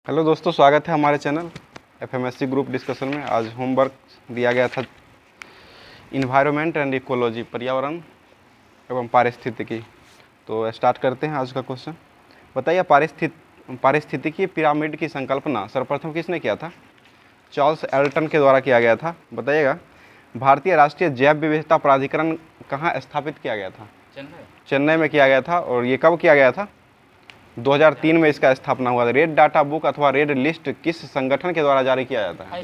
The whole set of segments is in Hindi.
हेलो दोस्तों, स्वागत है हमारे चैनल एफएमएससी ग्रुप डिस्कशन में। आज होमवर्क दिया गया था इन्वायरमेंट एंड इकोलॉजी, पर्यावरण एवं पारिस्थितिकी। तो स्टार्ट करते हैं आज का क्वेश्चन। बताइए, पारिस्थितिकी पिरामिड की संकल्पना सर्वप्रथम किसने किया था? चार्ल्स एल्टन के द्वारा किया गया था। बताइएगा, भारतीय राष्ट्रीय जैव विविधता प्राधिकरण कहाँ स्थापित किया गया था? चेन्नई में किया गया था। और ये कब किया गया था? 2003 में इसका स्थापना हुआ था। रेड डाटा बुक अथवा रेड लिस्ट किस संगठन के द्वारा जारी किया जाता है?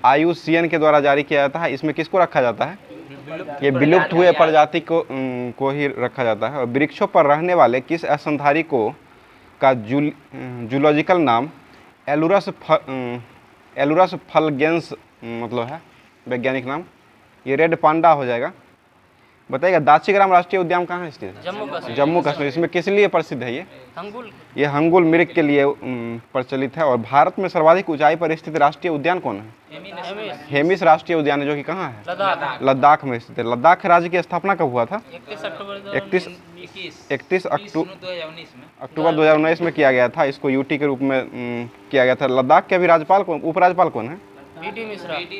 IUCN के द्वारा जारी किया जाता है। इसमें किसको रखा जाता है? ये विलुप्त हुए प्रजाति को ही रखा जाता है। और वृक्षों पर रहने वाले किस स्तनधारी को का जूलॉजिकल नाम एलुरस फलगेंस मतलब है वैज्ञानिक नाम। ये रेड पांडा हो जाएगा। बताइएगा, दाचीग्राम राष्ट्रीय उद्यान कहाँ स्थित है? जम्मू कश्मीर। इसमें किस लिए प्रसिद्ध है? ये हंगुल मृग के लिए प्रचलित है। और भारत में सर्वाधिक ऊंचाई पर स्थित राष्ट्रीय उद्यान कौन है? हेमिस राष्ट्रीय उद्यान है, जो कि कहाँ है? लद्दाख में स्थित है। लद्दाख राज्य की स्थापना कब हुआ था? 31 अक्टूबर 2019 में किया गया था। इसको यूटी के रूप में किया गया था। लद्दाख के अभी राज्यपाल कौन, उपराज्यपाल कौन है?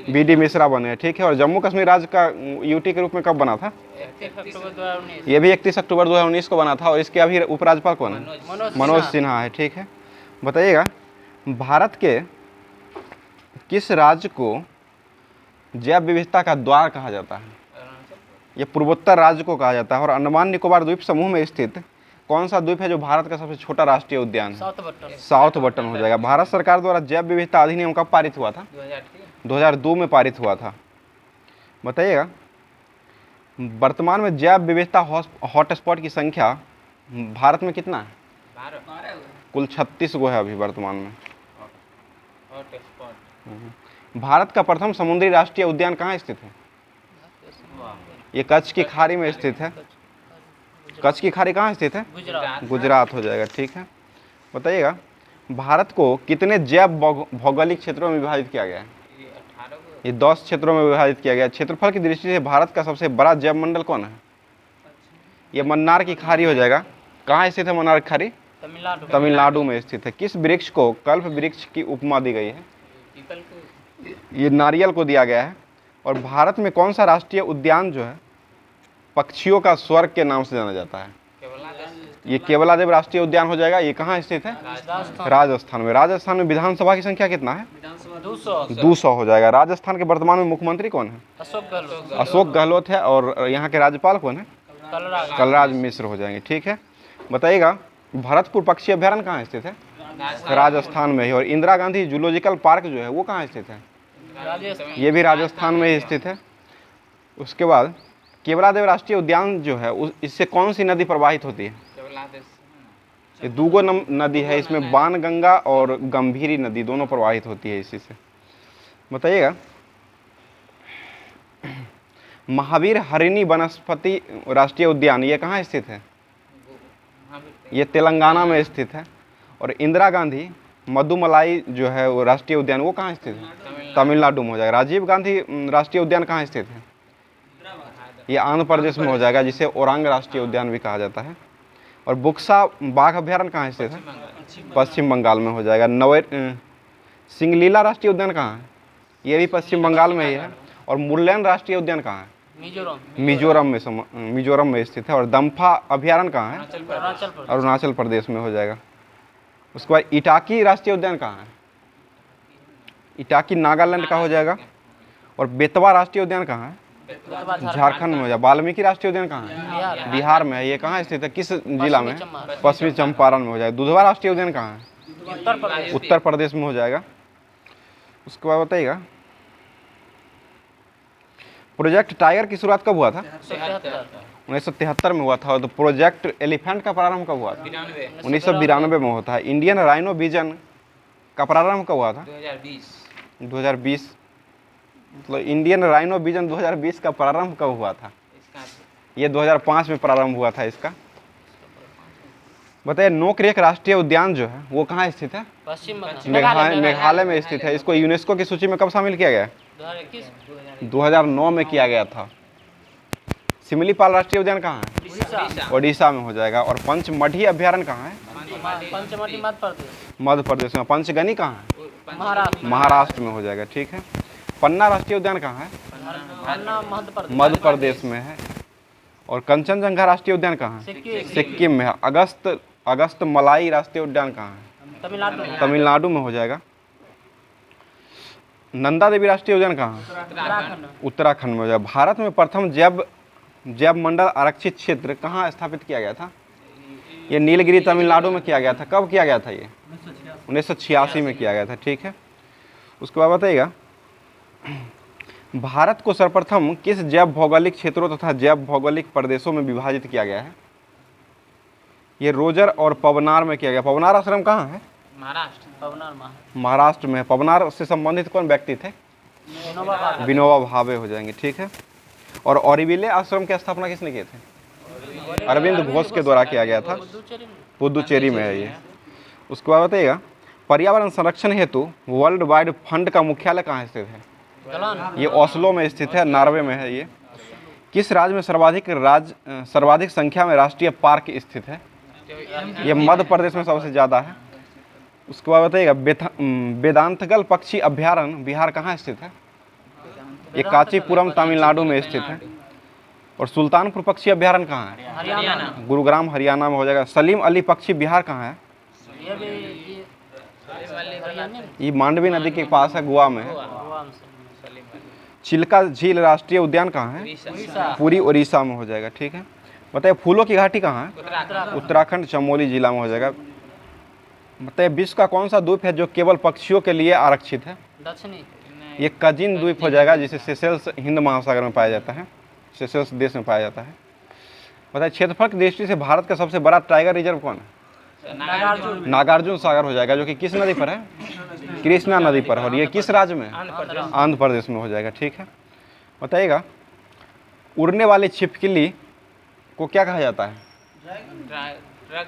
BD मिश्रा बने हैं, ठीक है। और जम्मू कश्मीर राज्य का यूटी के रूप में कब बना था? 31 अक्टूबर 2019। ये भी 31 अक्टूबर 2019 को बना था। और इसके अभी उपराज्यपाल कौन है? मनोज सिन्हा है, ठीक है। बताइएगा, भारत के किस राज्य को जैव विविधता का द्वार कहा जाता है? ये पूर्वोत्तर राज्य को कहा जाता है। और अंडमान निकोबार द्वीप समूह में स्थित कौन सा द्वीप है जो भारत का सबसे छोटा राष्ट्रीय उद्यान है? साउथ बटन हो जाएगा। भारत सरकार द्वारा जैव विविधता अधिनियम कब पारित हुआ था? 2002 में पारित हुआ था। बताइएगा, वर्तमान में जैव विविधता हॉटस्पॉट की संख्या भारत में कितना है? कुल 36 गो है अभी वर्तमान में। भारत का प्रथम समुद्री राष्ट्रीय उद्यान कहाँ स्थित है? ये कच्छ की खाड़ी में स्थित है। कच्छ की खाड़ी कहाँ स्थित है? गुजरात हो जाएगा, ठीक है। बताइएगा, भारत को कितने जैव भौगोलिक क्षेत्रों में विभाजित किया गया है? ये 10 क्षेत्रों में विभाजित किया गया। क्षेत्रफल की दृष्टि से भारत का सबसे बड़ा जैव मंडल कौन है? ये मन्नार की खाड़ी हो जाएगा। कहाँ स्थित है मन्नार की खाड़ी? तमिलनाडु में स्थित है। किस वृक्ष को कल्प वृक्ष की उपमा दी गई है? ये नारियल को दिया गया है। और भारत में कौन सा राष्ट्रीय उद्यान जो है पक्षियों का स्वर्ग के नाम से जाना जाता है? ये केवलादेव राष्ट्रीय उद्यान हो जाएगा। ये कहाँ स्थित है? राजस्थान में। राजस्थान में विधानसभा की संख्या कितना है? 200 हो जाएगा। राजस्थान के वर्तमान में मुख्यमंत्री कौन है? अशोक गहलोत है। और यहाँ के राज्यपाल कौन है? कलराज मिश्र हो जाएंगे, ठीक है। बताइएगा, भरतपुर पक्षी अभ्यारण्य कहाँ स्थित है? राजस्थान में ही। और इंदिरा गांधी जूलॉजिकल पार्क जो है वो कहाँ स्थित है? ये भी राजस्थान में ही स्थित है। उसके बाद केवलादेव राष्ट्रीय उद्यान जो है इससे कौन सी नदी प्रवाहित होती है? ये दूगो नदी है। इसमें बाणगंगा और गंभीरी नदी दोनों प्रवाहित होती है इसी से। बताइएगा, महावीर हरिणी वनस्पति राष्ट्रीय उद्यान ये कहाँ स्थित है? ये तेलंगाना में स्थित है। और इंदिरा गांधी मधुमलाई जो है वो राष्ट्रीय उद्यान वो कहाँ स्थित है? तमिलनाडु में हो जाएगा। राजीव गांधी राष्ट्रीय उद्यान कहाँ स्थित है? ये आंध्र प्रदेश में हो जाएगा, जिसे औरंग राष्ट्रीय उद्यान भी कहा जाता है। और बुक्सा बाघ अभ्यारण्य कहाँ स्थित है? पश्चिम बंगाल में हो जाएगा। सिंगलीला राष्ट्रीय उद्यान कहाँ है? ये भी पश्चिम बंगाल में ही है। और मुरलेन राष्ट्रीय उद्यान कहाँ है? मिजोरम में स्थित है। और दम्फा अभ्यारण्य कहाँ है? अरुणाचल प्रदेश में हो जाएगा। उसके बाद इटाकी राष्ट्रीय उद्यान कहाँ है? इटाकी नागालैंड का हो जाएगा। और बेतवा राष्ट्रीय उद्यान कहाँ है? झारखंड में हो जाएगा। वाल्मीकि राष्ट्रीय उद्यान कहाँ है? बिहार में है। ये कहाँ स्थित है? किस जिला में? पश्चिमी चंपारण में हो जाएगा। दुधवा राष्ट्रीय उद्यान कहाँ है? उत्तर प्रदेश में हो जाएगा। उसके बाद बताइएगा, प्रोजेक्ट टाइगर की शुरुआत कब हुआ था? 1973 में हुआ था। तो प्रोजेक्ट एलिफेंट का प्रारंभ कब हुआ था? 1992 में होता है। इंडियन राइनो विजन का प्रारंभ कब हुआ था? 2020। मतलब इंडियन राइनो विजन 2020 का प्रारंभ कब हुआ था? ये 2005 में प्रारंभ हुआ था इसका। बताइए, नोकरेक राष्ट्रीय उद्यान जो है वो कहाँ स्थित है? मेघालय में स्थित है। इसको यूनेस्को की सूची में कब शामिल किया गया? 2009 में किया गया था। सिमलीपाल राष्ट्रीय उद्यान कहाँ है? उड़ीसा। ओडिशा में हो जाएगा। और पंचमढ़ी अभ्यारण्य कहाँ है? पंचमढ़ी मध्य प्रदेश। मध्य प्रदेश में। पंचगनी कहाँ है? महाराष्ट्र। महाराष्ट्र में हो जाएगा, ठीक है। पन्ना राष्ट्रीय उद्यान कहाँ है? पन्ना मध्य प्रदेश। मध्य प्रदेश में है। और कंचनजंगा राष्ट्रीय उद्यान कहाँ है? सिक्किम। सिक्किम में है। अगस्त मलाई राष्ट्रीय उद्यान कहाँ है? तमिलनाडु। तमिलनाडु में हो जाएगा। नंदा देवी राष्ट्रीय उद्यान कहाँ है? उत्तराखंड। उत्तराखंड में हो जाएगा। भारत में प्रथम जैव मंडल आरक्षित क्षेत्र कहाँ स्थापित किया गया था? ये नीलगिरी तमिलनाडु में किया गया था। कब किया गया था? ये 1986 में किया गया था, ठीक है। उसके बाद बताइएगा, भारत को सर्वप्रथम किस जैव भौगोलिक क्षेत्रों तथा जैव भौगोलिक प्रदेशों में विभाजित किया गया है? ये रोजर और पवनार में किया गया। पवनार आश्रम कहाँ है? महाराष्ट्र में। पवनार से संबंधित कौन व्यक्ति थे? विनोबा भावे हो जाएंगे, ठीक है। और ऑरोविले आश्रम की स्थापना किसने किए थे? अरविंद घोष के द्वारा किया गया था। पुदुचेरी में है ये। उसके बाद बताइएगा, पर्यावरण संरक्षण हेतु वर्ल्ड वाइड फंड का मुख्यालय कहाँ स्थित है? ये ओस्लो में स्थित है, नॉर्वे में है ये। किस राज्य में सर्वाधिक संख्या में राष्ट्रीय पार्क स्थित है? ये मध्य प्रदेश में सबसे ज़्यादा है। उसके बाद बताइएगा, वेदांतगल पक्षी अभ्यारण्य बिहार कहाँ स्थित है? ये कांचीपुरम तमिलनाडु में स्थित है। और सुल्तानपुर पक्षी अभ्यारण्य कहाँ है? हरियाणा। गुरुग्राम हरियाणा में हो जाएगा। सलीम अली पक्षी बिहार कहाँ है? ये मांडवी नदी के पास है, गोवा में है। चिल्का झील राष्ट्रीय उद्यान कहाँ है? पूरी उड़ीसा में हो जाएगा, ठीक है। बताइए, फूलों की घाटी कहाँ है? उत्तराखंड चमोली जिला में हो जाएगा। बताइए, विश्व का कौन सा द्वीप है जो केवल पक्षियों के लिए आरक्षित है? दक्षिणी। ये कजिन द्वीप हो जाएगा, जिसे सेशेल्स हिंद महासागर में पाया जाता है। सेशेल्स देश में पाया जाता है। बताइए, क्षेत्रफल की दृष्टि से भारत का सबसे बड़ा टाइगर रिजर्व कौन है? नागार्जुन सागर हो जाएगा, जो कि किस नदी पर है? कृष्णा नदी पर है। और ये किस राज्य में है? आंध्र प्रदेश में हो जाएगा, ठीक है। बताइएगा, उड़ने वाली छिपकली को क्या कहा जाता है?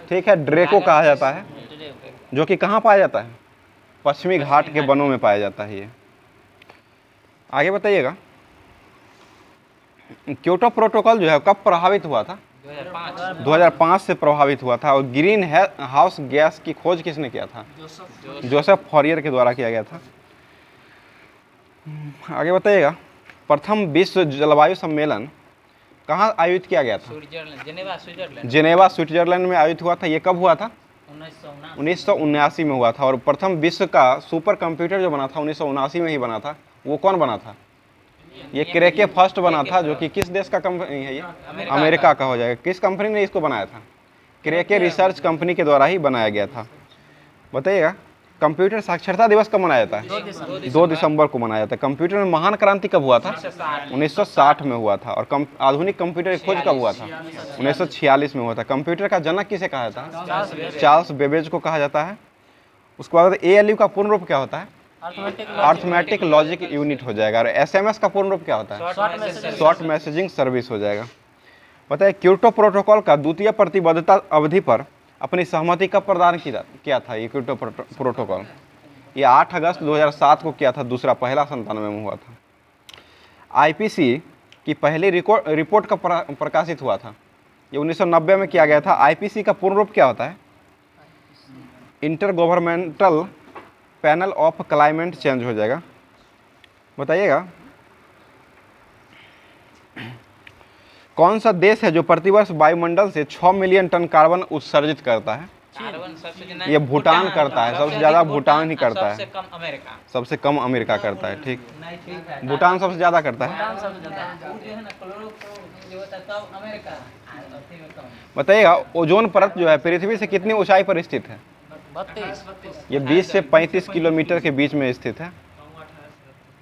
ठीक है, ड्रेको कहा जाता है, जो कि कहाँ पाया जाता है? पश्चिमी घाट के वनों में पाया जाता है ये। आगे बताइएगा, क्योटो प्रोटोकॉल जो है कब प्रभावित हुआ था? 2005 से प्रभावित हुआ था। और ग्रीन हाउस गैस की खोज किसने किया था? जोसेफ फॉरियर के द्वारा किया गया था। आगे बताइएगा, प्रथम विश्व जलवायु सम्मेलन कहाँ आयोजित किया गया था? जेनेवा स्विट्जरलैंड में आयोजित हुआ था। ये कब हुआ था? 1979 में हुआ था। और प्रथम विश्व का सुपर कंप्यूटर जो बना था 1979 में ही बना था। वो कौन बना था? ये क्रेके फर्स्ट बना था, जो कि किस देश का कंपनी है? ये अमेरिका का हो जाएगा। किस कंपनी ने इसको बनाया था? क्रेके रिसर्च कंपनी के द्वारा ही बनाया गया था। बताइएगा, कंप्यूटर साक्षरता दिवस कब मनाया जाता है? 2 दिसंबर को मनाया जाता है। कंप्यूटर में महान क्रांति कब हुआ था? 1960 में हुआ था। और आधुनिक कंप्यूटर की खोज कब हुआ था? 1946 में हुआ था। कंप्यूटर का जनक किसे कहा जाता है? चार्ल्स बेबेज को कहा जाता है। उसके बाद ALU का पूर्ण रूप क्या होता है? अर्थमेटिक लॉजिक यूनिट हो जाएगा। और SMS का पूर्ण रूप क्या होता है? शॉर्ट मैसेजिंग सर्विस हो जाएगा। बताइए, क्योटो प्रोटोकॉल का द्वितीय प्रतिबद्धता अवधि पर अपनी सहमति कब प्रदान किया था? ये क्योटो प्रोटोकॉल ये 8 अगस्त 2007 को किया था। दूसरा पहला 97 में हुआ था। IPC की पहली रिपोर्ट कब प्रकाशित हुआ था? ये 1990 में किया गया था। IPC का पूर्ण रूप क्या होता है? Inter governmental panel of climate change हो जाएगा। बताइएगा, कौन सा देश है जो प्रतिवर्ष वायुमंडल से 6 मिलियन टन कार्बन उत्सर्जित करता है? ये भूटान करता है। सबसे ज़्यादा भूटान ही करता है। सबसे कम अमेरिका करता है, ठीक। भूटान सबसे ज़्यादा करता है। बताइएगा, ओजोन परत जो है पृथ्वी से कितनी ऊंचाई पर स्थित है? 32। ये 20 से 35 किलोमीटर के बीच में स्थित है।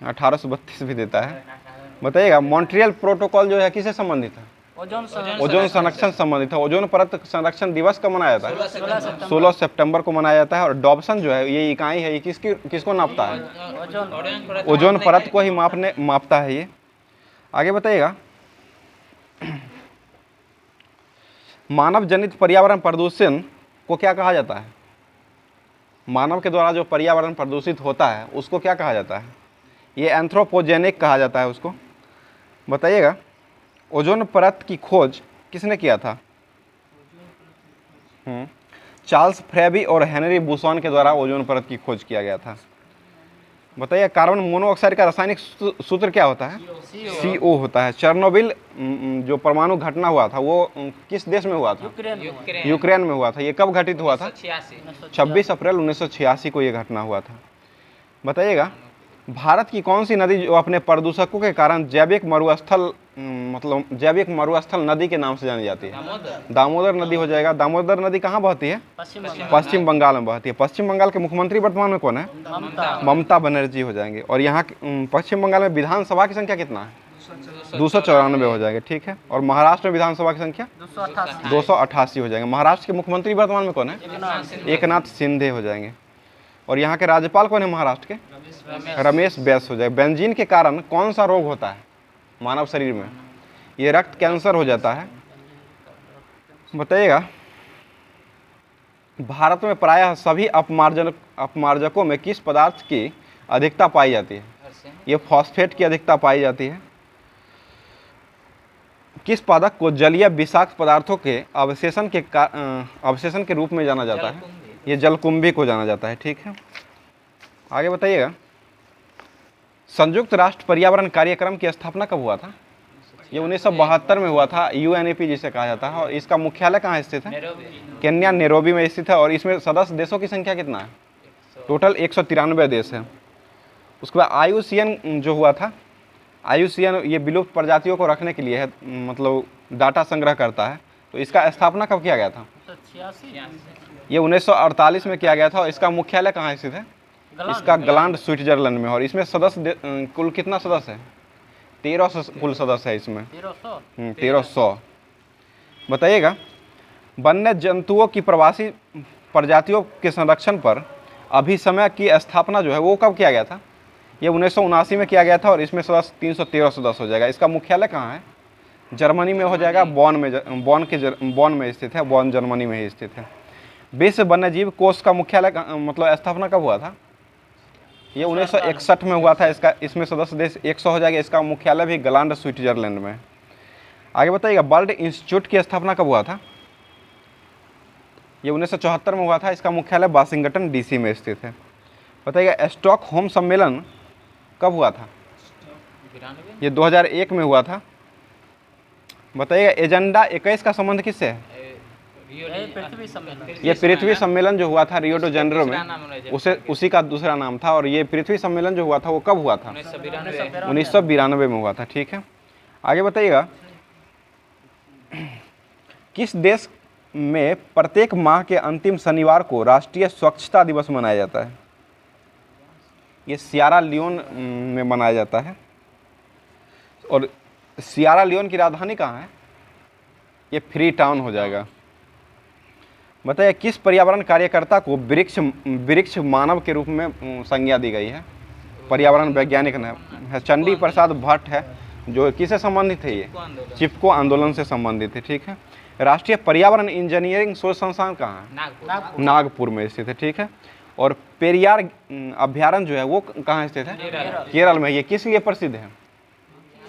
1832 भी देता है। बताइएगा, मॉन्ट्रियल प्रोटोकॉल जो है किससे संबंधित है? ओजोन संरक्षण संबंधित है। ओजोन परत संरक्षण दिवस कब मनाया जाता है? 16 सितंबर को मनाया जाता है। और डॉप्सन जो है ये इकाई है, ये किसको नापता है? ओजोन परत को ही मापता है ये। आगे बताइएगा, मानव जनित पर्यावरण प्रदूषण को क्या कहा जाता है? मानव के द्वारा जो पर्यावरण प्रदूषित होता है उसको क्या कहा जाता है? ये एंथ्रोपोजेनिक कहा जाता है उसको। बताइएगा, ओजोन परत की खोज किसने किया था? चार्ल्स फ्रेबी और हेनरी बुसॉन के द्वारा ओजोन परत की खोज किया गया था। बताइए कार्बन मोनोऑक्साइड का रासायनिक सूत्र क्या होता है? CO होता है। चेरनोबिल जो परमाणु घटना हुआ था वो किस देश में हुआ था? यूक्रेन में हुआ था। ये कब घटित हुआ था? 26 अप्रैल 1986 को ये घटना हुआ था। बताइएगा भारत की कौन सी नदी जो अपने प्रदूषकों के कारण जैविक मरुस्थल नदी के नाम से जानी जाती है? दामोदर नदी हो जाएगा। दामोदर नदी कहाँ बहती है? पश्चिम बंगाल में बहती है। पश्चिम बंगाल के मुख्यमंत्री वर्तमान में कौन है? ममता बनर्जी हो जाएंगे। और यहाँ पश्चिम बंगाल में विधानसभा की संख्या कितना है? 294 हो जाएगा, ठीक है। और महाराष्ट्र में विधानसभा की संख्या 288 हो जाएंगे। महाराष्ट्र के मुख्यमंत्री वर्तमान में कौन है? एकनाथ शिंदे हो जाएंगे। और यहाँ के राज्यपाल कौन है महाराष्ट्र के? रमेश बैस हो जाएगा। बेंजीन के कारण कौन सा रोग होता है मानव शरीर में? ये रक्त कैंसर हो जाता है। बताइएगा भारत में प्रायः सभी अपमार्जकों में किस पदार्थ की अधिकता पाई जाती है? ये फॉस्फेट की अधिकता पाई जाती है। किस पादप को जलीय विषाक्त पदार्थों के अवशेषण के रूप में जाना जाता है? ये जलकुंभी को जाना जाता है, ठीक है। आगे बताइएगा संयुक्त राष्ट्र पर्यावरण कार्यक्रम की स्थापना कब हुआ था? ये 1972 में हुआ था। UNEP जिसे कहा जाता है। और इसका मुख्यालय कहाँ स्थित है? केन्या नैरोबी में स्थित है। और इसमें सदस्य देशों की संख्या कितना है? टोटल 193 देश है। उसके बाद IUCN जो हुआ था, IUCN ये विलुप्त प्रजातियों को रखने के लिए है, मतलब डाटा संग्रह करता है। तो इसका स्थापना कब किया गया था? ये 1948 में किया गया था। और इसका मुख्यालय कहाँ स्थित है? इसका ग्लांड स्विट्जरलैंड में। और इसमें सदस्य कुल कितना सदस्य है? 1300 कुल सदस्य है इसमें। 1300। बताइएगा वन्य जंतुओं की प्रवासी प्रजातियों के संरक्षण पर अभिसमय की स्थापना जो है वो कब किया गया था? ये 1979 में किया गया था। और इसमें सदस्य 313 सदस्य हो जाएगा। इसका मुख्यालय कहाँ है? जर्मनी में हो जाएगा। बॉन में स्थित है। बॉन जर्मनी में ही स्थित है। विश्व वन्यजीव कोष का मुख्यालय मतलब स्थापना कब हुआ था? ये 1961 में हुआ था। इसमें सदस्य देश 100 हो जाएगा। इसका मुख्यालय भी ग्लांड स्विट्जरलैंड में। आगे बताइएगा वर्ल्ड इंस्टीट्यूट की स्थापना कब हुआ था? ये 1974 में हुआ था। इसका मुख्यालय वाशिंगटन DC में स्थित है। बताइएगा स्टॉकहोम सम्मेलन कब हुआ था? ये 2001 में हुआ था। बताइएगा एजेंडा 21 का संबंध किससे है? ये पृथ्वी सम्मेलन जो हुआ था रियो डी जेनेरो में, उसी का दूसरा नाम था। और ये पृथ्वी सम्मेलन जो हुआ था वो कब हुआ था? 1992 में हुआ था, ठीक है। आगे बताइएगा किस देश में प्रत्येक माह के अंतिम शनिवार को राष्ट्रीय स्वच्छता दिवस मनाया जाता है? ये सियरा लियोन में मनाया जाता है। और सियरा लियोन की राजधानी कहाँ है? ये फ्री टाउन हो जाएगा। बताइए किस पर्यावरण कार्यकर्ता को वृक्ष मानव के रूप में संज्ञा दी गई है? पर्यावरण वैज्ञानिक है चंडी प्रसाद भट्ट है। जो किससे संबंधित है? ये चिपको आंदोलन से संबंधित है, ठीक है। राष्ट्रीय पर्यावरण इंजीनियरिंग शोध संस्थान कहाँ है? नागपुर में स्थित है, ठीक है। और पेरियार अभ्यारण्य जो है वो कहाँ स्थित है? केरल में। ये किस लिए प्रसिद्ध है?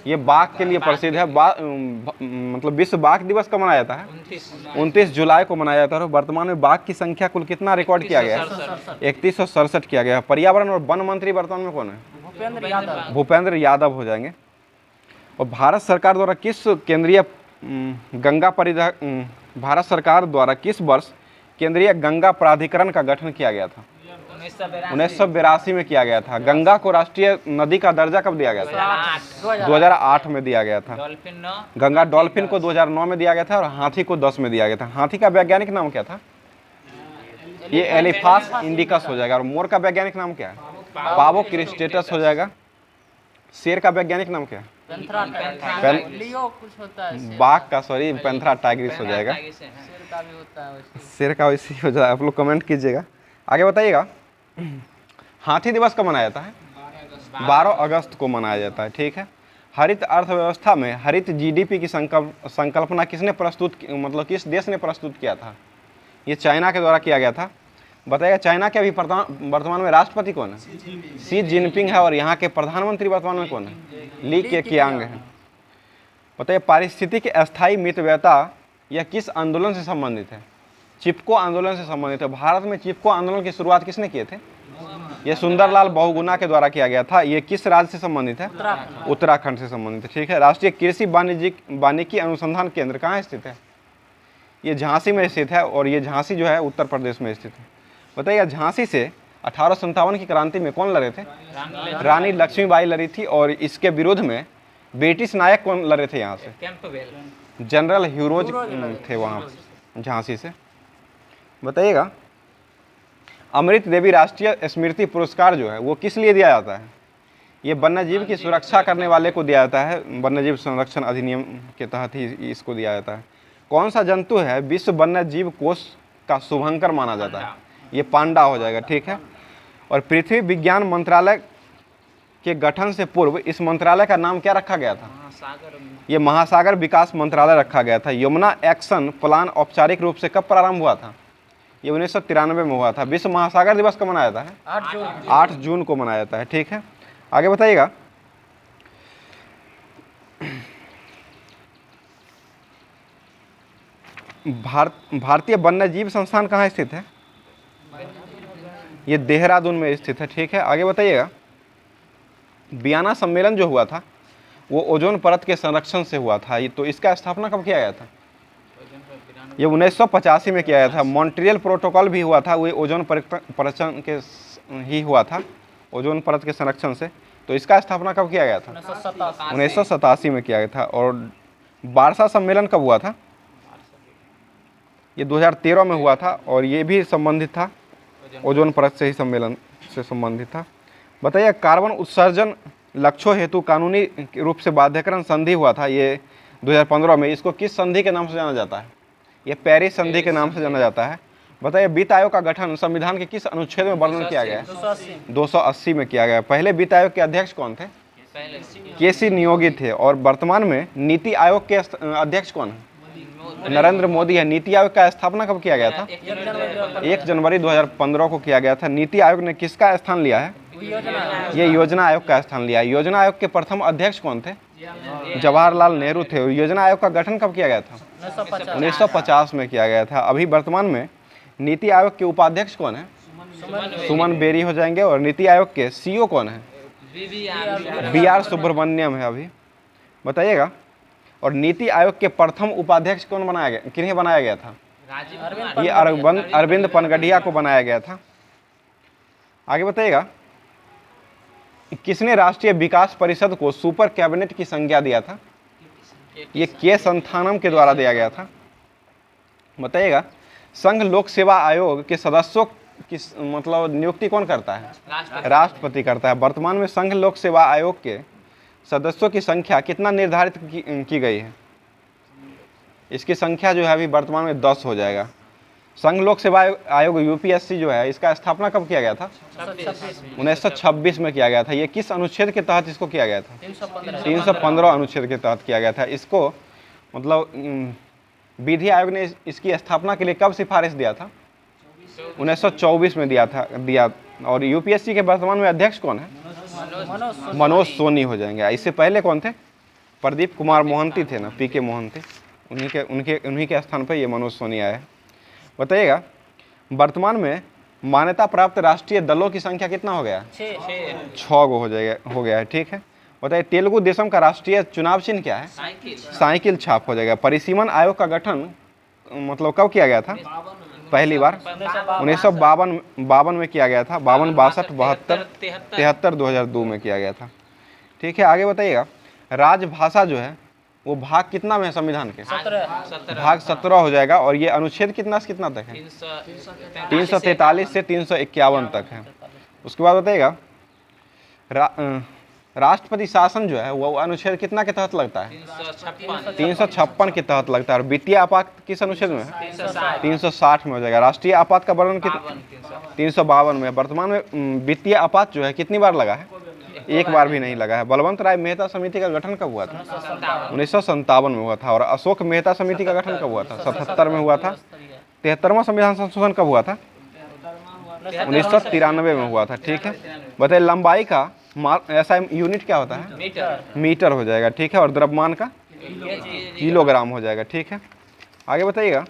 ये बाघ के लिए प्रसिद्ध है। मतलब विश्व बाघ दिवस कब मनाया जाता है? 29 जुलाई को मनाया जाता है। और वर्तमान में बाघ की संख्या कुल कितना रिकॉर्ड किया गया है? 3167 किया गया है। पर्यावरण और वन मंत्री वर्तमान में कौन है? भूपेंद्र यादव हो जाएंगे। और भारत सरकार द्वारा किस वर्ष केंद्रीय गंगा प्राधिकरण का गठन किया गया था? 1982 में किया गया था। गंगा को राष्ट्रीय नदी का दर्जा कब दिया गया था? 2008 में दिया गया था। गंगा डॉल्फिन को 2009 में दिया गया था। और हाथी को 10 में दिया गया था। हाथी का वैज्ञानिक नाम क्या था? ये एलिफास इंडिकस हो जाएगा। और मोर का वैज्ञानिक नाम क्या है? पावो क्रिस्टेटस हो जाएगा। शेर का वैज्ञानिक नाम क्या है? बाघ का सॉरी पैंथरा टाइग्रिस हो जाएगा। शेर का वैसे हो जाएगा। आप लोग कमेंट कीजिएगा। आगे बताइएगा हाथी दिवस कब मनाया जाता है? 12 अगस्त को मनाया जाता है, ठीक है। हरित अर्थव्यवस्था में हरित GDP की संकल्पना किसने मतलब किस देश ने प्रस्तुत किया था? ये चाइना के द्वारा किया गया था। बताइएगा चाइना के अभी वर्तमान में राष्ट्रपति कौन है? शी जिनपिंग है। और यहाँ के प्रधानमंत्री वर्तमान में कौन है? ली केकियांग है। बताइए पारिस्थितिक अस्थायी मितव्ययता यह किस आंदोलन से संबंधित है? चिपको आंदोलन से संबंधित है। भारत में चिपको आंदोलन की शुरुआत किसने किए थे? यह सुंदरलाल बहुगुणा के द्वारा किया गया था। ये किस राज्य से संबंधित है? उत्तराखंड से संबंधित है। ठीक है। राष्ट्रीय कृषि वानिकी अनुसंधान केंद्र कहाँ स्थित है? ये झांसी में स्थित है और ये झांसी जो है उत्तर प्रदेश में स्थित है। बताइए झांसी से 1857 की क्रांति में कौन लड़े थे? रानी लक्ष्मीबाई लड़ी थी और इसके विरोध में ब्रिटिश नायक कौन लड़े थे? यहाँ से जनरल ह्यूरोज थे वहाँ झांसी से। बताइएगा अमृत देवी राष्ट्रीय स्मृति पुरस्कार जो है वो किस लिए दिया जाता है? ये वन्यजीव की सुरक्षा करने वाले को दिया जाता है। वन्यजीव संरक्षण अधिनियम के तहत ही इसको दिया जाता है। कौन सा जंतु है विश्व वन्यजीव कोष का शुभंकर माना जाता है? ये पांडा हो जाएगा। ठीक है। और पृथ्वी विज्ञान मंत्रालय के गठन से पूर्व इस मंत्रालय का नाम क्या रखा गया था? ये महासागर विकास मंत्रालय रखा गया था। यमुना एक्शन प्लान औपचारिक रूप से कब प्रारंभ हुआ था? ये 1993 में हुआ था। विश्व महासागर दिवस कब मनाया जाता है? 8 जून को मनाया जाता है। ठीक है। आगे बताइएगा भारतीय वन्यजीव संस्थान कहाँ स्थित है? ये देहरादून में स्थित है। ठीक है। आगे बताइएगा वियना सम्मेलन जो हुआ था वो ओजोन परत के संरक्षण से हुआ था। ये तो इसका स्थापना कब किया गया था? ये 1985 में किया गया था। मॉन्ट्रियल प्रोटोकॉल भी हुआ था, वो ओजोन परत के ही हुआ था, ओजोन परत के संरक्षण से। तो इसका स्थापना कब किया गया था? 1987 में किया गया था। और वार्सा सम्मेलन कब हुआ था? ये 2013 में हुआ था और ये भी संबंधित था ओजोन परत से ही सम्मेलन से संबंधित था। बताइए कार्बन उत्सर्जन लक्ष्यों हेतु कानूनी रूप से बाध्यकरण संधि हुआ था ये 2015 में। इसको किस संधि के नाम से जाना जाता है? ये पेरिस संधि के नाम से जाना जाता है। बताइए वित्त आयोग का गठन संविधान के किस अनुच्छेद में वर्णन किया गया है? 280 में किया गया। पहले वित्त आयोग के अध्यक्ष कौन थे? केसी नियोगी थे। और वर्तमान में नीति आयोग के अध्यक्ष कौन है? नरेंद्र मोदी है। नीति आयोग का स्थापना कब किया गया था? 1 जनवरी 2015 को किया गया था। नीति आयोग ने किसका स्थान लिया है? ये योजना आयोग का स्थान लिया है। योजना आयोग के प्रथम अध्यक्ष कौन थे? जवाहरलाल नेहरू थे। योजना आयोग का गठन कब किया गया था? 1950 में किया गया था। अभी वर्तमान में नीति आयोग के उपाध्यक्ष कौन है? सुमन बेरी हो जाएंगे। और नीति आयोग के सीईओ कौन है? BR सुब्रमण्यम है अभी। बताइएगा और नीति आयोग के प्रथम उपाध्यक्ष कौन बनाया गया, किन्हें बनाया गया था? ये अरविंद पनगडिया को बनाया गया था। आगे बताइएगा किसने राष्ट्रीय विकास परिषद को सुपर कैबिनेट की संज्ञा दिया था? ये के संथानम के द्वारा दिया गया था। बताइएगा संघ लोक सेवा आयोग के सदस्यों की मतलब नियुक्ति कौन करता है? राष्ट्रपति करता है। वर्तमान में संघ लोक सेवा आयोग के सदस्यों की संख्या कितना निर्धारित की गई है? इसकी संख्या जो है अभी वर्तमान में 10 हो जाएगा। संघ लोक सेवा आयोग यूपीएससी जो है इसका स्थापना कब किया गया था? 1926 में किया गया था। ये किस अनुच्छेद के तहत इसको किया गया था? 315 अनुच्छेद के तहत किया गया था। इसको मतलब विधि आयोग ने इसकी स्थापना के लिए कब सिफारिश दिया था? 1924 में दिया। और यूपीएससी के वर्तमान में अध्यक्ष कौन है? मनोज सोनी हो जाएंगे। इससे पहले कौन थे? प्रदीप कुमार मोहंती थे ना, पीके मोहंती। उन्हीं के स्थान पर ये मनोज सोनी आए। बताइएगा वर्तमान में मान्यता प्राप्त राष्ट्रीय दलों की संख्या कितना हो गया? 6 हो गया है। ठीक है। बताइए तेलुगु देशम का राष्ट्रीय चुनाव चिन्ह क्या है? साइकिल छाप हो जाएगा। परिसीमन आयोग का गठन मतलब कब किया गया था? पहली बार 1952 में किया गया था। 52, 62, 72, 73, 2002 में किया गया था। ठीक है। आगे बताइएगा राजभाषा जो है वो भाग कितना में है संविधान के? भाग 17 हो जाएगा। और ये अनुच्छेद कितना से कितना तक है? 343 से 351 तक है। उसके बाद बताइएगा राष्ट्रपति शासन जो है वो अनुच्छेद कितना के तहत लगता है? 356 के तहत लगता है। और वित्तीय आपात किस अनुच्छेद में है? 360 में हो जाएगा। राष्ट्रीय आपात का वर्णन 352 में। वर्तमान में वित्तीय आपात जो है कितनी बार लगा है? एक बार भी नहीं लगा है। बलवंत राय मेहता समिति का गठन कब हुआ था? 1957 में हुआ था। और अशोक मेहता समिति का गठन कब हुआ था? 77 में हुआ था। 73वां संविधान संशोधन कब हुआ था? 1993 में हुआ था। ठीक है। बताइए लंबाई का ऐसा यूनिट क्या होता है? मीटर हो जाएगा। ठीक है। और द्रव्यमान का किलोग्राम हो जाएगा। ठीक है, आगे बताइएगा।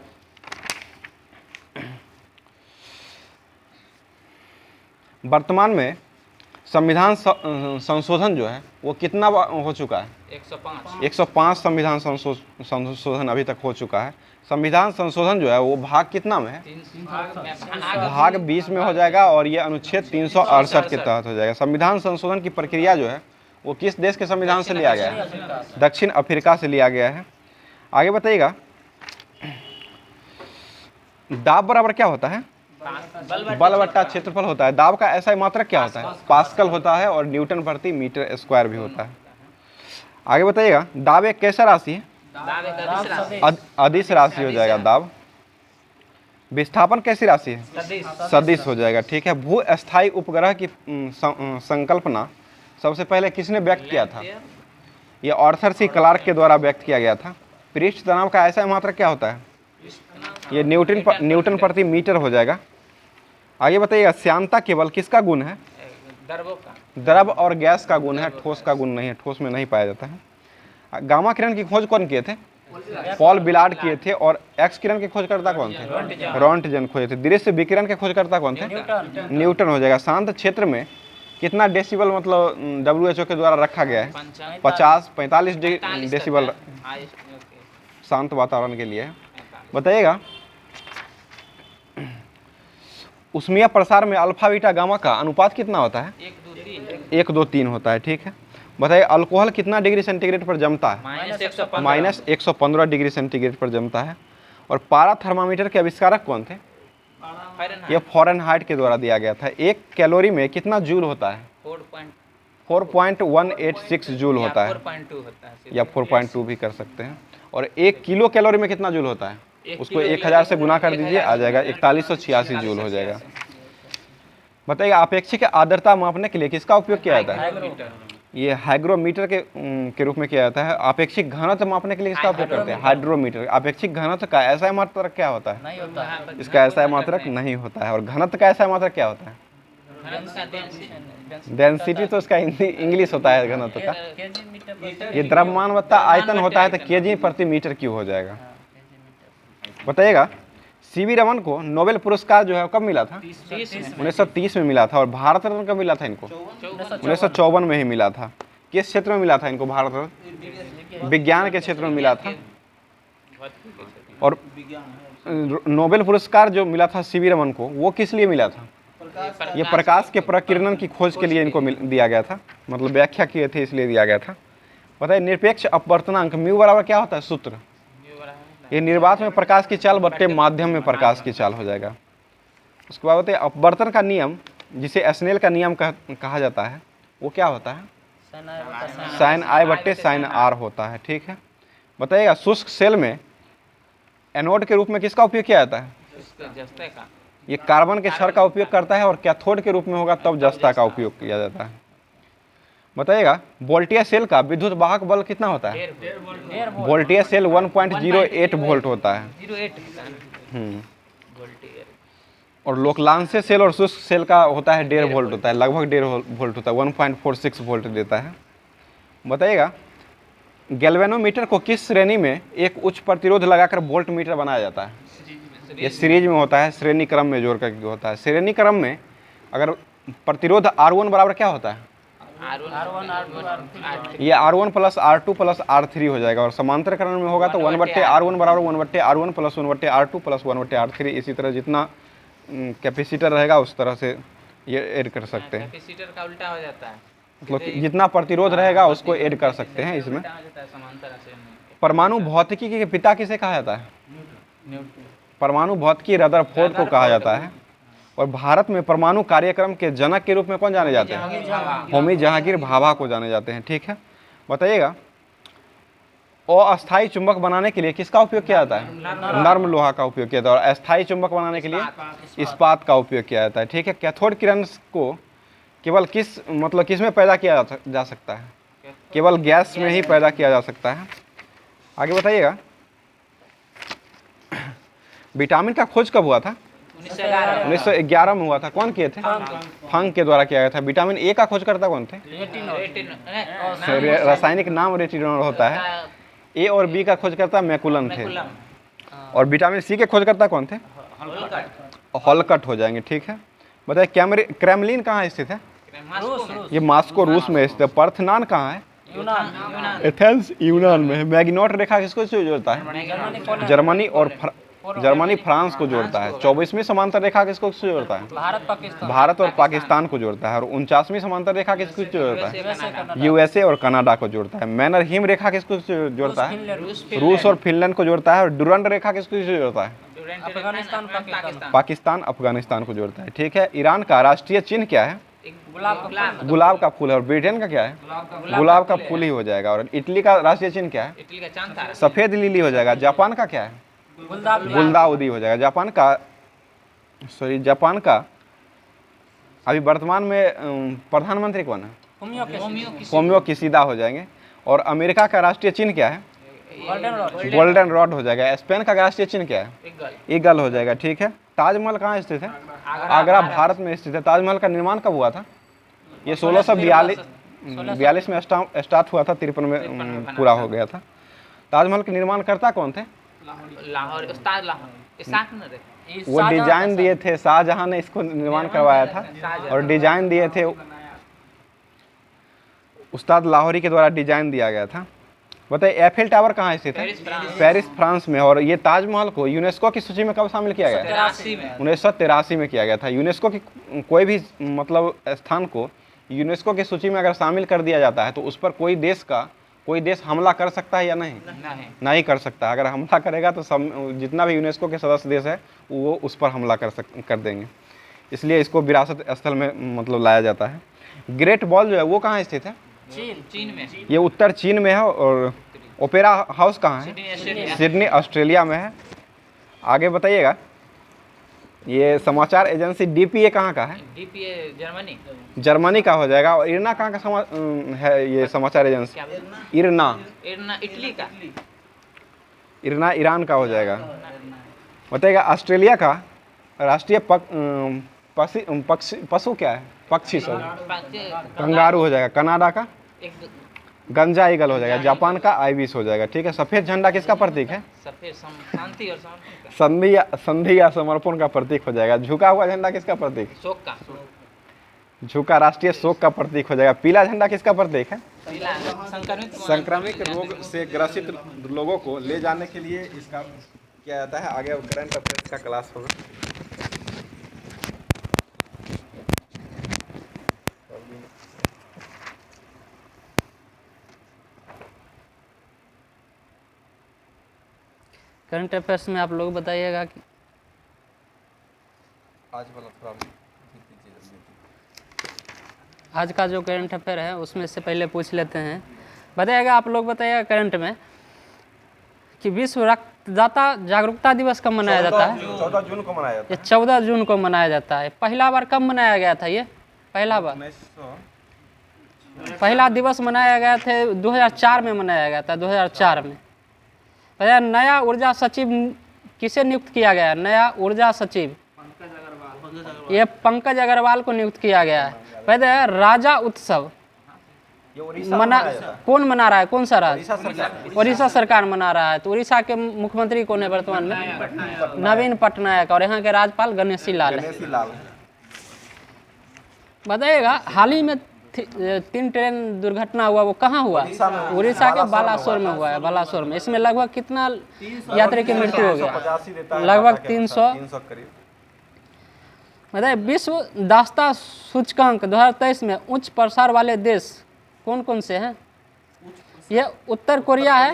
वर्तमान में संविधान संशोधन जो है वो कितना हो चुका है? 105 संविधान संशोधन अभी तक हो चुका है। संविधान संशोधन जो है वो भाग कितना में है? भाग 20 में हो जाएगा और ये अनुच्छेद 368 के तहत हो जाएगा। संविधान संशोधन की प्रक्रिया जो है वो किस देश के संविधान से लिया गया है? दक्षिण अफ्रीका से लिया गया है। आगे बताइएगा, दाब बराबर क्या होता है? बल बट्टा क्षेत्रफल होता है। दाब का ऐसा मात्रक क्या होता है? पास्कल होता है और न्यूटन प्रति मीटर स्क्वायर भी होता है। आगे बताइएगा, दाब एक कैसा राशि है? अदिश राशि हो जाएगा दाब। विस्थापन कैसी राशि है? सदिश हो जाएगा। ठीक है, भू अस्थायी उपग्रह की संकल्पना सबसे पहले किसने व्यक्त किया था? ये आर्थर सी क्लार्क के द्वारा व्यक्त किया गया था। पृष्ठ तनाव का ऐसा मात्रक क्या होता है? ये न्यूटन प्रति मीटर हो जाएगा। आगे बताइएगा, श्यानता केवल किसका गुण है? द्रव और गैस का गुण है, ठोस का गुण नहीं है, ठोस में नहीं पाया जाता है। गामा किरण की खोज कौन किए थे? पॉल बिलार्ड किए थे। और एक्स किरण के खोजकर्ता कौन थे? रोंटगेन खोजे थे। दृश्य विकिरण के खोजकर्ता कौन थे? न्यूटन हो जाएगा। शांत क्षेत्र में कितना डेसिबल मतलब WHO के द्वारा रखा गया है? 45 डेसिबल शांत वातावरण के लिए। बताइएगा, उष्मीय प्रसार में अल्फा बीटा गामा का अनुपात कितना होता है? 1 2 3 होता है। ठीक है, बताइए अल्कोहल कितना डिग्री सेंटीग्रेड पर जमता है? -115 डिग्री सेंटीग्रेड पर जमता है। और पारा थर्मामीटर के आविष्कारक कौन थे? ये फ़ारेनहाइट के द्वारा दिया गया था। 1 कैलोरी में कितना जूल होता है? 4.186 जूल होता है, या 4.2 भी कर सकते हैं। और 1 किलो कैलोरी में कितना जूल होता है? उसको 1000 से गुना कर दीजिए, आ जाएगा 4186 जूल हो जाएगा। बताइए, अपेक्षिक आर्द्रता मापने के लिए किसका उपयोग किया जाता है? ये हाइग्रोमीटर के रूप में किया जाता है। अपेक्षिक घनत्व मापने के लिए किसका उपयोग करते हैं? हाइड्रोमीटर। अपेक्षिक घनत्व का ऐसा मात्रक क्या होता है? इसका ऐसा मात्रक नहीं होता है। और घनत्व का ऐसा मात्रक क्या होता है? डेंसिटी तो इसका हिंदी इंग्लिश होता है घनत्व का। ये द्रव्यमान वत्ता आयतन होता है, तो केजी प्रति मीटर क्यूब हो जाएगा। बताइएगा, CV रमन को नोबेल पुरस्कार जो है कब मिला था? 1930 में मिला था। और भारत रत्न कब मिला था इनको? 1954 में ही मिला था। किस क्षेत्र में मिला था इनको भारत रत्न? विज्ञान के क्षेत्र में मिला था। और नोबेल पुरस्कार जो मिला था CV रमन को, वो किस लिए मिला था? ये प्रकाश के प्रकीर्णन की खोज के लिए इनको दिया गया था, मतलब व्याख्या किए थे इसलिए दिया गया था। बताइए, निरपेक्ष अपवर्तनांक म्यू बराबर क्या होता है? सूत्र। ये निर्वात में प्रकाश की चाल बट्टे माध्यम में प्रकाश की चाल हो जाएगा। उसके बाद बताइए, अपवर्तन का नियम जिसे स्नेल का नियम कहा जाता है वो क्या होता है? sin I बट्टे sin R होता है। ठीक है, बताइएगा, शुष्क सेल में एनोड के रूप में किसका उपयोग किया जाता है? ये कार्बन के क्षार का उपयोग करता है। और कैथोड के रूप में होगा तब जस्ता का उपयोग किया जाता है। बताइएगा, वोल्टेज सेल का विद्युत वाहक बल कितना होता है? वोल्टेज सेल 1.08 वोल्ट होता है। और लोकलांसे सेल और शुष्क सेल का होता है 1.5 वोल्ट होता है, लगभग 1.5 वोल्ट होता है, 1.46 वोल्ट देता है। बताइएगा, गैल्वेनोमीटर को किस श्रेणी में एक उच्च प्रतिरोध लगाकर वोल्ट मीटर बनाया जाता है? ये सीरीज में होता है, श्रेणी क्रम में जोड़ करके होता है। श्रेणी क्रम में अगर प्रतिरोध R1 बराबर क्या होता है? ये R1 plus R2 plus R3 हो जाएगा। और समांतरकरण में होगा तो 1/R1 बराबर 1/R1 plus 1/R2 plus 1/R3। इसी तरह जितना कैपेसिटर रहेगा उस तरह से ये ऐड कर सकते हैं। कैपेसिटर का उल्टा हो जाता है, मतलब जितना प्रतिरोध रहेगा उसको ऐड कर सकते हैं इसमें। परमाणु भौतिकी के पिता किसे कहा जाता है? परमाणु भौतिकी रदरफोर्ड को कहा जाता है। और भारत में परमाणु कार्यक्रम के जनक के रूप में कौन जाने जाते हैं? होमी जहांगीर भाभा को जाने जाते हैं। ठीक है, बताइएगा, अस्थायी चुंबक बनाने के लिए किसका उपयोग किया जाता है? नर्म लोहा का उपयोग किया जाता है। और अस्थायी चुंबक बनाने के लिए इस्पात का उपयोग किया जाता है। ठीक है, कैथोड किरण को केवल किस में पैदा किया जा सकता है? केवल गैस में ही पैदा किया जा सकता है। आगे बताइएगा, विटामिन का खोज कब हुआ था? 1911 में हुआ था। कौन किए थे? फंक के द्वारा किया गया था। विटामिन ए का खोजकर्ता कौन थे? रासायनिक नाम रेटिनोल होता है। ए और बी का खोजकर्ता मैकुलन थे। हाँ। और विटामिन सी के खोजकर्ता कौन थे? हॉलकट हो जाएंगे, ठीक है। बताइए क्रेमलिन कहाँ स्थित है? रूस ये मॉस्को रूस में स्थित है। पार्थेनॉन कहाँ है? यूनान एथेंस यूनान में है। मैग्नोट रेखा किसको जोड़ता है? जर्मनी और जर्मनी फ्रांस को जोड़ता है। 24वीं समांतर रेखा किसको जोड़ता है? भारत पाकिस्तान भारत और पाकिस्तान को जोड़ता है। और 49वीं समांतर रेखा किसको जोड़ता है? USA कनाडा यूएसए और कनाडा को जोड़ता है। मैनर हिम रेखा किसको जोड़ता है? फिनलैंड रूस और फिनलैंड को जोड़ता है। और डुरंड रेखा किसको जोड़ता है? अफगानिस्तान पाकिस्तान पाकिस्तान अफगानिस्तान को जोड़ता है, ठीक है। ईरान का राष्ट्रीय चिन्ह क्या है? गुलाब का फूल है। और ब्रिटेन का क्या है? गुलाब का फूल ही हो जाएगा। और इटली का राष्ट्रीय चिन्ह क्या है? इटली का चांद था। सफेद लिली हो जाएगा। जापान का क्या है? गुलदाउदी हो जाएगा। जापान का अभी वर्तमान में प्रधानमंत्री कौन है? फोमियो किशिदा हो जाएंगे। और अमेरिका का राष्ट्रीय चिन्ह क्या है? गोल्डन रॉड हो जाएगा। स्पेन का राष्ट्रीय चिन्ह क्या है? ईगल हो जाएगा, ठीक है। ताजमहल कहाँ स्थित है? आगरा भारत में स्थित है। ताजमहल का निर्माण कब हुआ था? ये 1642 में स्टार्ट हुआ था, 53 में पूरा हो गया था। ताजमहल के निर्माण करता कौन थे? लाहौर उस्ताद लाहौर इसाक न रे। वो डिजाइन दिए थे, शाहजहां ने इसको निर्माण करवाया था। और डिजाइन दिए थे उस्ताद लाहौरी के द्वारा डिजाइन दिया गया था। बताइए एफिल टावर कहाँ स्थित है? पेरिस फ्रांस में। और ये ताजमहल को यूनेस्को की सूची में कब शामिल किया गया? 1983 में किया गया था। यूनेस्को की कोई भी मतलब स्थान को यूनेस्को की सूची में अगर शामिल कर दिया जाता है तो उस पर कोई देश हमला कर सकता है या नहीं कर सकता। अगर हमला करेगा तो जितना भी यूनेस्को के सदस्य देश है वो उस पर हमला कर देंगे। इसलिए इसको विरासत स्थल में मतलब लाया जाता है। ग्रेट वॉल जो है वो कहाँ स्थित है? चीन में। ये उत्तर चीन में है। और ओपेरा हाउस कहाँ है? सिडनी ऑस्ट्रेलिया में है। आगे बताइएगा, ये समाचार एजेंसी डीपीए कहाँ का है? डीपीए जर्मनी का हो जाएगा। और इरना कहाँ का है ये समाचार एजेंसी? इरना इटली का। इरना ईरान का हो जाएगा। बताइएगा ऑस्ट्रेलिया का राष्ट्रीय पशु क्या है? पक्षी कंगारू हो जाएगा। कनाडा का गंजा ईगल हो जाएगा। जापान का आइबिस हो जाएगा, ठीक है। सफेद झंडा किसका प्रतीक है? सफेद शांति और समर्पण संधि या समर्पण का प्रतीक हो जाएगा। झुका हुआ झंडा किसका प्रतीक? शोक का। झुका राष्ट्रीय शोक का प्रतीक हो जाएगा। पीला झंडा किसका प्रतीक है? संक्रमित रोग से ग्रसित लोगों को ले जाने के लिए इसका किया जाता है। आगे करंट अफेयर्स का क्लास होगा। करंट अफेयर्स में आप लोग बताइएगा कि आज का जो करंट अफेयर है उसमें से पहले पूछ लेते हैं। बताइएगा आप लोग, बताइएगा करंट में कि विश्व रक्तदाता जागरूकता दिवस कब मनाया जाता है? 14 जून को मनाया जाता है। ये 14 जून को मनाया जाता है। पहला बार कब मनाया गया था? ये पहला दिवस मनाया गया था 2004 में मनाया गया था। 2004 में। नया ऊर्जा सचिव किसे नियुक्त किया गया? नया ऊर्जा सचिव ये पंकज अग्रवाल को नियुक्त किया गया है। पहले राजा उत्सव कौन मना रहा है? कौन सा राज्य? उड़ीसा सरकार मना रहा है। तो उड़ीसा के मुख्यमंत्री कौन है वर्तमान में? नवीन पटनायक। और यहाँ के राज्यपाल गणेशी लाल है। बताइएगा हाल ही में 3 ट्रेन दुर्घटना हुआ, वो कहाँ हुआ? उड़ीसा के बालासोर में हुआ है। बालासोर में। इसमें लगभग कितना यात्री की मृत्यु हो गया? लगभग 300 करीब। बताइए विश्व दासता सूचकांक 2023 में उच्च प्रसार वाले देश कौन कौन से हैं? ये उत्तर कोरिया है,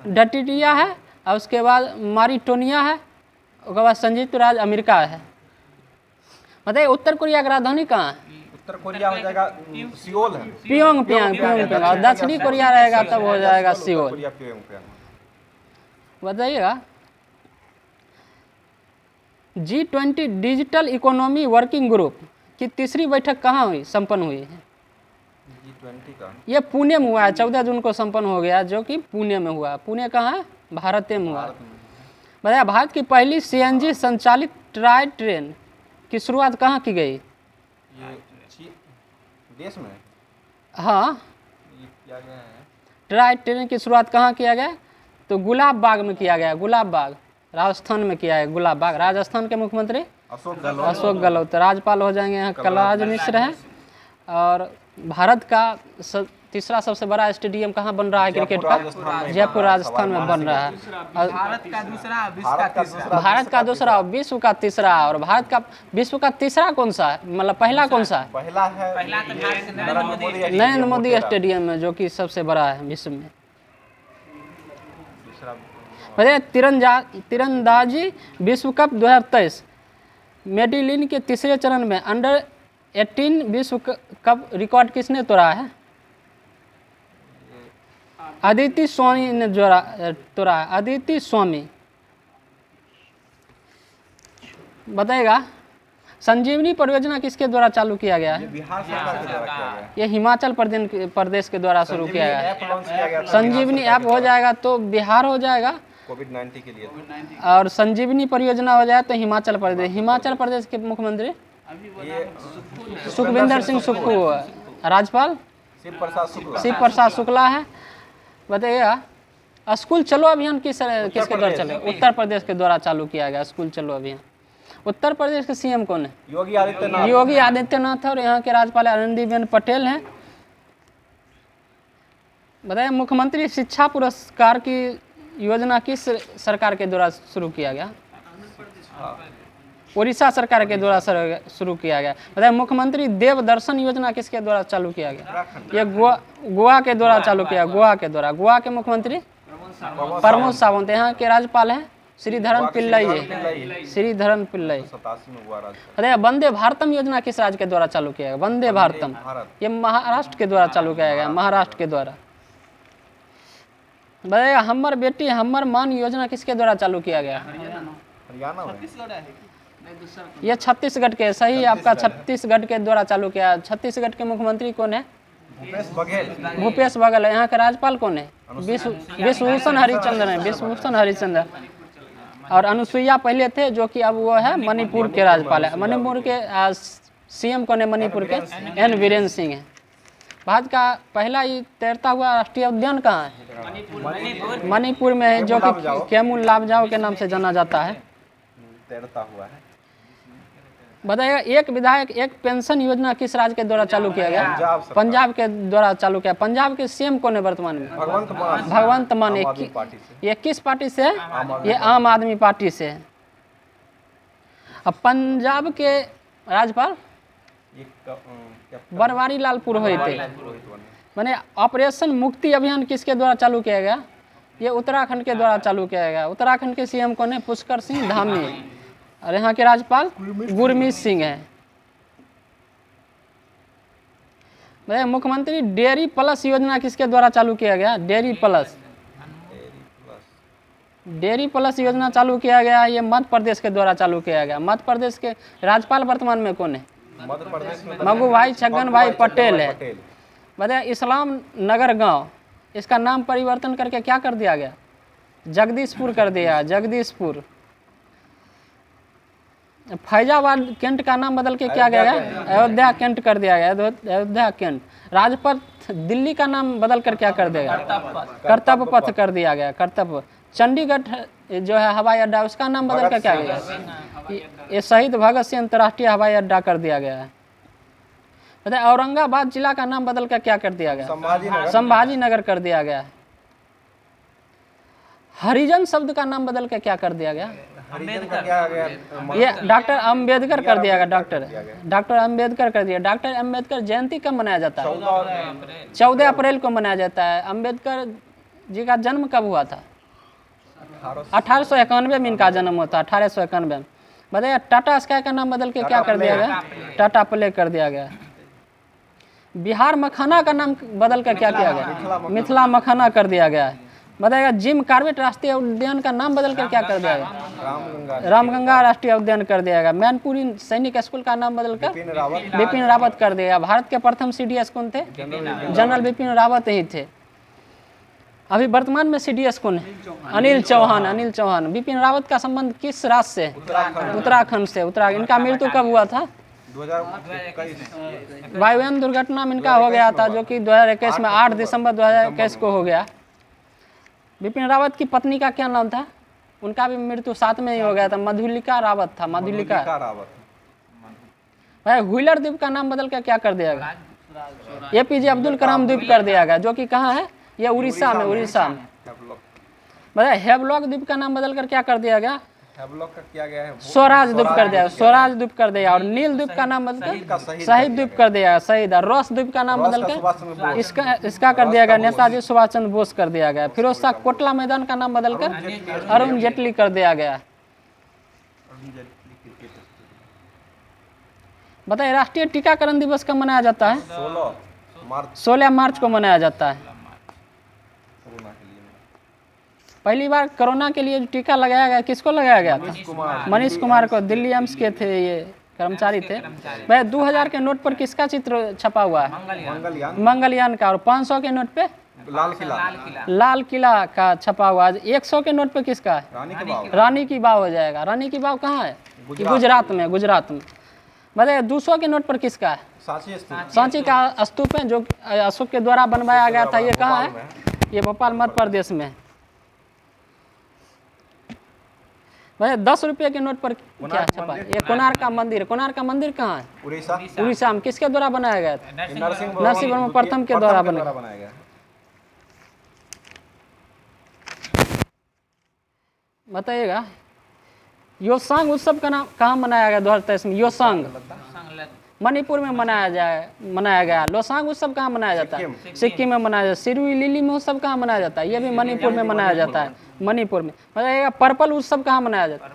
डटिटिया है, और उसके बाद मारिटोनिया है, उसके बाद संयुक्त राज्य अमेरिका है। बताइए उत्तर कोरिया की राजधानी कहाँ है? उत्तर कोरिया हो जाएगा सियोल है। प्योंगयांग। और दक्षिणी कोरिया रहेगा तब हो जाएगा सियोल। बताइएगा G20 digital economy working group की तीसरी बैठक कहाँ हुई? संपन्न हुई है? G20 का ये पुणे में हुआ है। 14 जून को संपन्न हो गया, जो कि पुणे में हुआ। पुणे कहाँ है? भारत में हुआ। बताया भारत की पहली CNG संचालित टॉय ट्रेन की शुरुआत कहाँ की गई? देश में। हाँ, टॉय ट्रेन की शुरुआत कहाँ किया गया? तो गुलाब बाग में किया गया, गुलाब बाग राजस्थान में किया है, गुलाब बाग। राजस्थान के मुख्यमंत्री अशोक गहलोत। राज्यपाल हो जाएंगे यहाँ कलराज मिश्र हैं। और भारत का तीसरा सबसे बड़ा स्टेडियम कहाँ बन रहा है क्रिकेट का? जयपुर राजस्थान में बन रहा है। और भारत का दूसरा, भारत का दूसरा, विश्व का तीसरा। और भारत का विश्व का तीसरा कौन सा है, मतलब पहला कौन सा है? पहला है पहला तो भारत के नरेंद्र मोदी। नरेंद्र मोदी स्टेडियम है, जो कि सबसे बड़ा है विश्व में। बताइए तीरंदाजी विश्व कप 2023 मेडेलिन के तीसरे चरण में अंडर 18 विश्व कप रिकॉर्ड किसने तोड़ा है? अदिति स्वामी ने तोड़ा है, अदिति स्वामी। बताएगा संजीवनी परियोजना किसके द्वारा चालू किया गया है? बिहार सरकार के द्वारा किया गया। ये हिमाचल प्रदेश के द्वारा शुरू किया गया है। ऐप लॉन्च किया गया था संजीवनी ऐप हो जाएगा तो बिहार हो जाएगा, कोविड-19 के लिए। और संजीवनी परियोजना हो जाए तो हिमाचल प्रदेश। हिमाचल प्रदेश के मुख्यमंत्री ये सुखविंदर सिंह सुक्खू, राज्यपाल शिव प्रसाद शुक्ला। शिव प्रसाद शुक्ला है। बताइएगा स्कूल चलो अभियान किसके द्वारा चले? उत्तर प्रदेश के द्वारा चालू किया गया स्कूल चलो अभियान। उत्तर प्रदेश के सीएम कौन है? योगी आदित्यनाथ। योगी आदित्यनाथ। और यहाँ के राज्यपाल आनंदीबेन पटेल हैं। बताइए मुख्यमंत्री शिक्षा पुरस्कार की योजना किस सरकार के द्वारा शुरू किया गया? उड़ीसा सरकार के द्वारा शुरू किया गया। बताइए मुख्यमंत्री देव दर्शन योजना किसके द्वारा चालू किया गया? ये गोवा के द्वारा चालू किया, गोवा के द्वारा। गोवा के मुख्यमंत्री प्रमोद सावंत। यहाँ के राज्यपाल हैं श्रीधरन पिल्लई है, श्रीधरन पिल्लई। 87 में हुआ राज्य। बताइए वंदे भारतम योजना किस राज्य के द्वारा चालू किया गया? वंदे भारतम ये महाराष्ट्र के द्वारा चालू किया गया, महाराष्ट्र के द्वारा। बताइए हमर बेटी हमर मान योजना किसके द्वारा चालू किया गया? हरियाणा में। ये छत्तीसगढ़ के, सही आपका, छत्तीसगढ़ के द्वारा चालू किया। छत्तीसगढ़ के मुख्यमंत्री कौन है? भूपेश बघेल। भूपेश बघेल है। यहाँ के राज्यपाल कौन है? विश्वभूषण हरिचंद्र है, विश्वभूषण हरिचंद्र। और अनुसुईया पहले थे, जो कि अब वो है मणिपुर के राज्यपाल है। मणिपुर के सीएम कौन है? मणिपुर के एन वीरेंद्र सिंह है। भारत का पहला ये तैरता हुआ राष्ट्रीय उद्यान कहाँ है? मणिपुर में है, जो कि केमू लामजाओ के नाम से जाना जाता है। तैरता हुआ है। बताइएगा एक विधायक एक पेंशन योजना किस राज्य के द्वारा चालू किया गया? पंजाब के द्वारा चालू किया। पंजाब के सीएम कौन है वर्तमान में? भगवंत मान। ये किस पार्टी से है? ये आम आदमी पार्टी से है। अब पंजाब के राज्यपाल बनवारी लाल पुरोहित थे। मैंने ऑपरेशन मुक्ति अभियान किसके द्वारा चालू किया गया? ये उत्तराखंड के द्वारा चालू किया गया। उत्तराखंड के सीएम कौन है? पुष्कर सिंह धामी। और यहाँ के राज्यपाल गुरमीत सिंह है। मुख्यमंत्री डेयरी प्लस योजना किसके द्वारा चालू किया गया? Dairy plus. डेयरी प्लस योजना चालू किया गया, ये मध्य प्रदेश के द्वारा चालू किया गया। मध्य प्रदेश के राज्यपाल वर्तमान में कौन है? मध्य प्रदेश में मगू भाई छगन भाई पटेल है। बताइए इस्लाम नगर गांव, इसका नाम परिवर्तन करके क्या कर दिया गया? जगदीशपुर कर दिया, जगदीशपुर। फैजाबाद कैंट का नाम बदल के क्या गया? अयोध्या कैंट कर दिया गया, अयोध्या कैंट। राजपथ दिल्ली का नाम बदल कर क्या कर दिया? कर्तव्य पथ कर दिया गया, कर्तव्य। चंडीगढ़ जो है हवाई अड्डा, उसका नाम बदल कर क्या गया? ये शहीद भगत सिंह अंतर्राष्ट्रीय हवाई अड्डा कर दिया गया है। बताइए औरंगाबाद जिला का नाम बदल कर क्या कर दिया गया? संभाजी नगर कर दिया गया। हरिजन शब्द का नाम बदल के क्या कर दिया गया? ये डॉक्टर अम्बेडकर कर दिया गया। डॉक्टर अम्बेडकर कर दिया। डॉक्टर अम्बेडकर जयंती कब मनाया जाता है? 14 अप्रैल को मनाया जाता है। अम्बेडकर जी का जन्म कब हुआ था? 1891 में इनका जन्म हुआ था, 1891 में। बताइए टाटा स्काई का नाम बदल के क्या कर दिया गया? टाटा प्ले कर दिया गया। बिहार मखाना का नाम बदल कर क्या किया गया? मिथिला मखाना कर दिया गया है। बताइएगा जिम कॉर्बेट राष्ट्रीय उद्यान का नाम बदल कर क्या कर दिया गया? रामगंगा राष्ट्रीय उद्यान कर दिया गया। मैनपुरी सैनिक स्कूल का नाम बदल कर बिपिन रावत कर दिया। भारत के प्रथम CDS कौन थे? जनरल बिपिन रावत ही थे। अभी वर्तमान में CDS कौन है? अनिल चौहान। अनिल चौहान। बिपिन रावत का संबंध किस राज्य से? उत्तराखंड से। उत्तराखंड। इनका मृत्यु कब हुआ था? 2021। वायुयान दुर्घटना में इनका हो गया था, जो कि 2021 में 8 दिसंबर 2021 को हो गया। बिपिन रावत की पत्नी का क्या नाम था? उनका भी मृत्यु साथ में ही हो गया था, मधुलिका रावत था, मधुलिका रावत। भाई व्हीलर द्वीप का नाम बदल कर क्या कर दिया गया? APJ अब्दुल कलाम द्वीप कर दिया गया, जो कि कहाँ है? ये उड़ीसा में, उड़ीसा में। बताए हेवलॉक द्वीप का नाम बदल कर क्या कर दिया गया? हेवलॉक का किया गया है स्वराज द्वीप कर दिया, स्वराज द्वीप कर दिया। और नील द्वीप का नाम बदलकर शहीद द्वीप कर दिया, शहीद। और रोस द्वीप का नाम बदलकर इसका कर दिया गया नेताजी सुभाष चंद्र बोस कर दिया गया। फिरोज शाह कोटला मैदान का नाम बदलकर अरुण जेटली कर दिया गया। बताइए राष्ट्रीय टीकाकरण दिवस कब मनाया जाता है? 16 मार्च को मनाया जाता है। पहली बार कोरोना के लिए जो टीका लगाया गया, किसको लगाया गया था? मनीष कुमार को। दिल्ली एम्स के थे, ये कर्मचारी थे। भाई 2000 के नोट पर किसका चित्र छपा हुआ है? मंगलयान का। और 500 के नोट पे लाल किला का छपा हुआ है। 100 के नोट पे किसका है? रानी की वाव हो जाएगा। रानी की वाव कहाँ है? गुजरात में, गुजरात में। बताइए 200 के नोट पर किसका है? सांची का स्तूप है, जो अशोक के द्वारा बनवाया गया था। ये कहाँ है? ये भोपाल मध्य प्रदेश में। भाई 10 रुपये के नोट पर क्या छपा? ये कोणार्क का मंदिर। कोणार्क का मंदिर कहाँ है? उड़ीसा में। किसके द्वारा बनाया गया था? नरसिंह वर्मा प्रथम के द्वारा बनाया गया। बताइएगा योसांग उत्सव का नाम कहाँ मनाया गया 2023 में? योसांग मणिपुर में मनाया गया। लोसांग उत्सव कहाँ मनाया जाता है? सिक्किम में मनाया जाता है। सिरुई लिली महोत्सव कहाँ मनाया जाता है? ये भी मणिपुर में मनाया जाता है, मणिपुर में। बताइएगा पर्पल उत्सव कहाँ मनाया जाता है?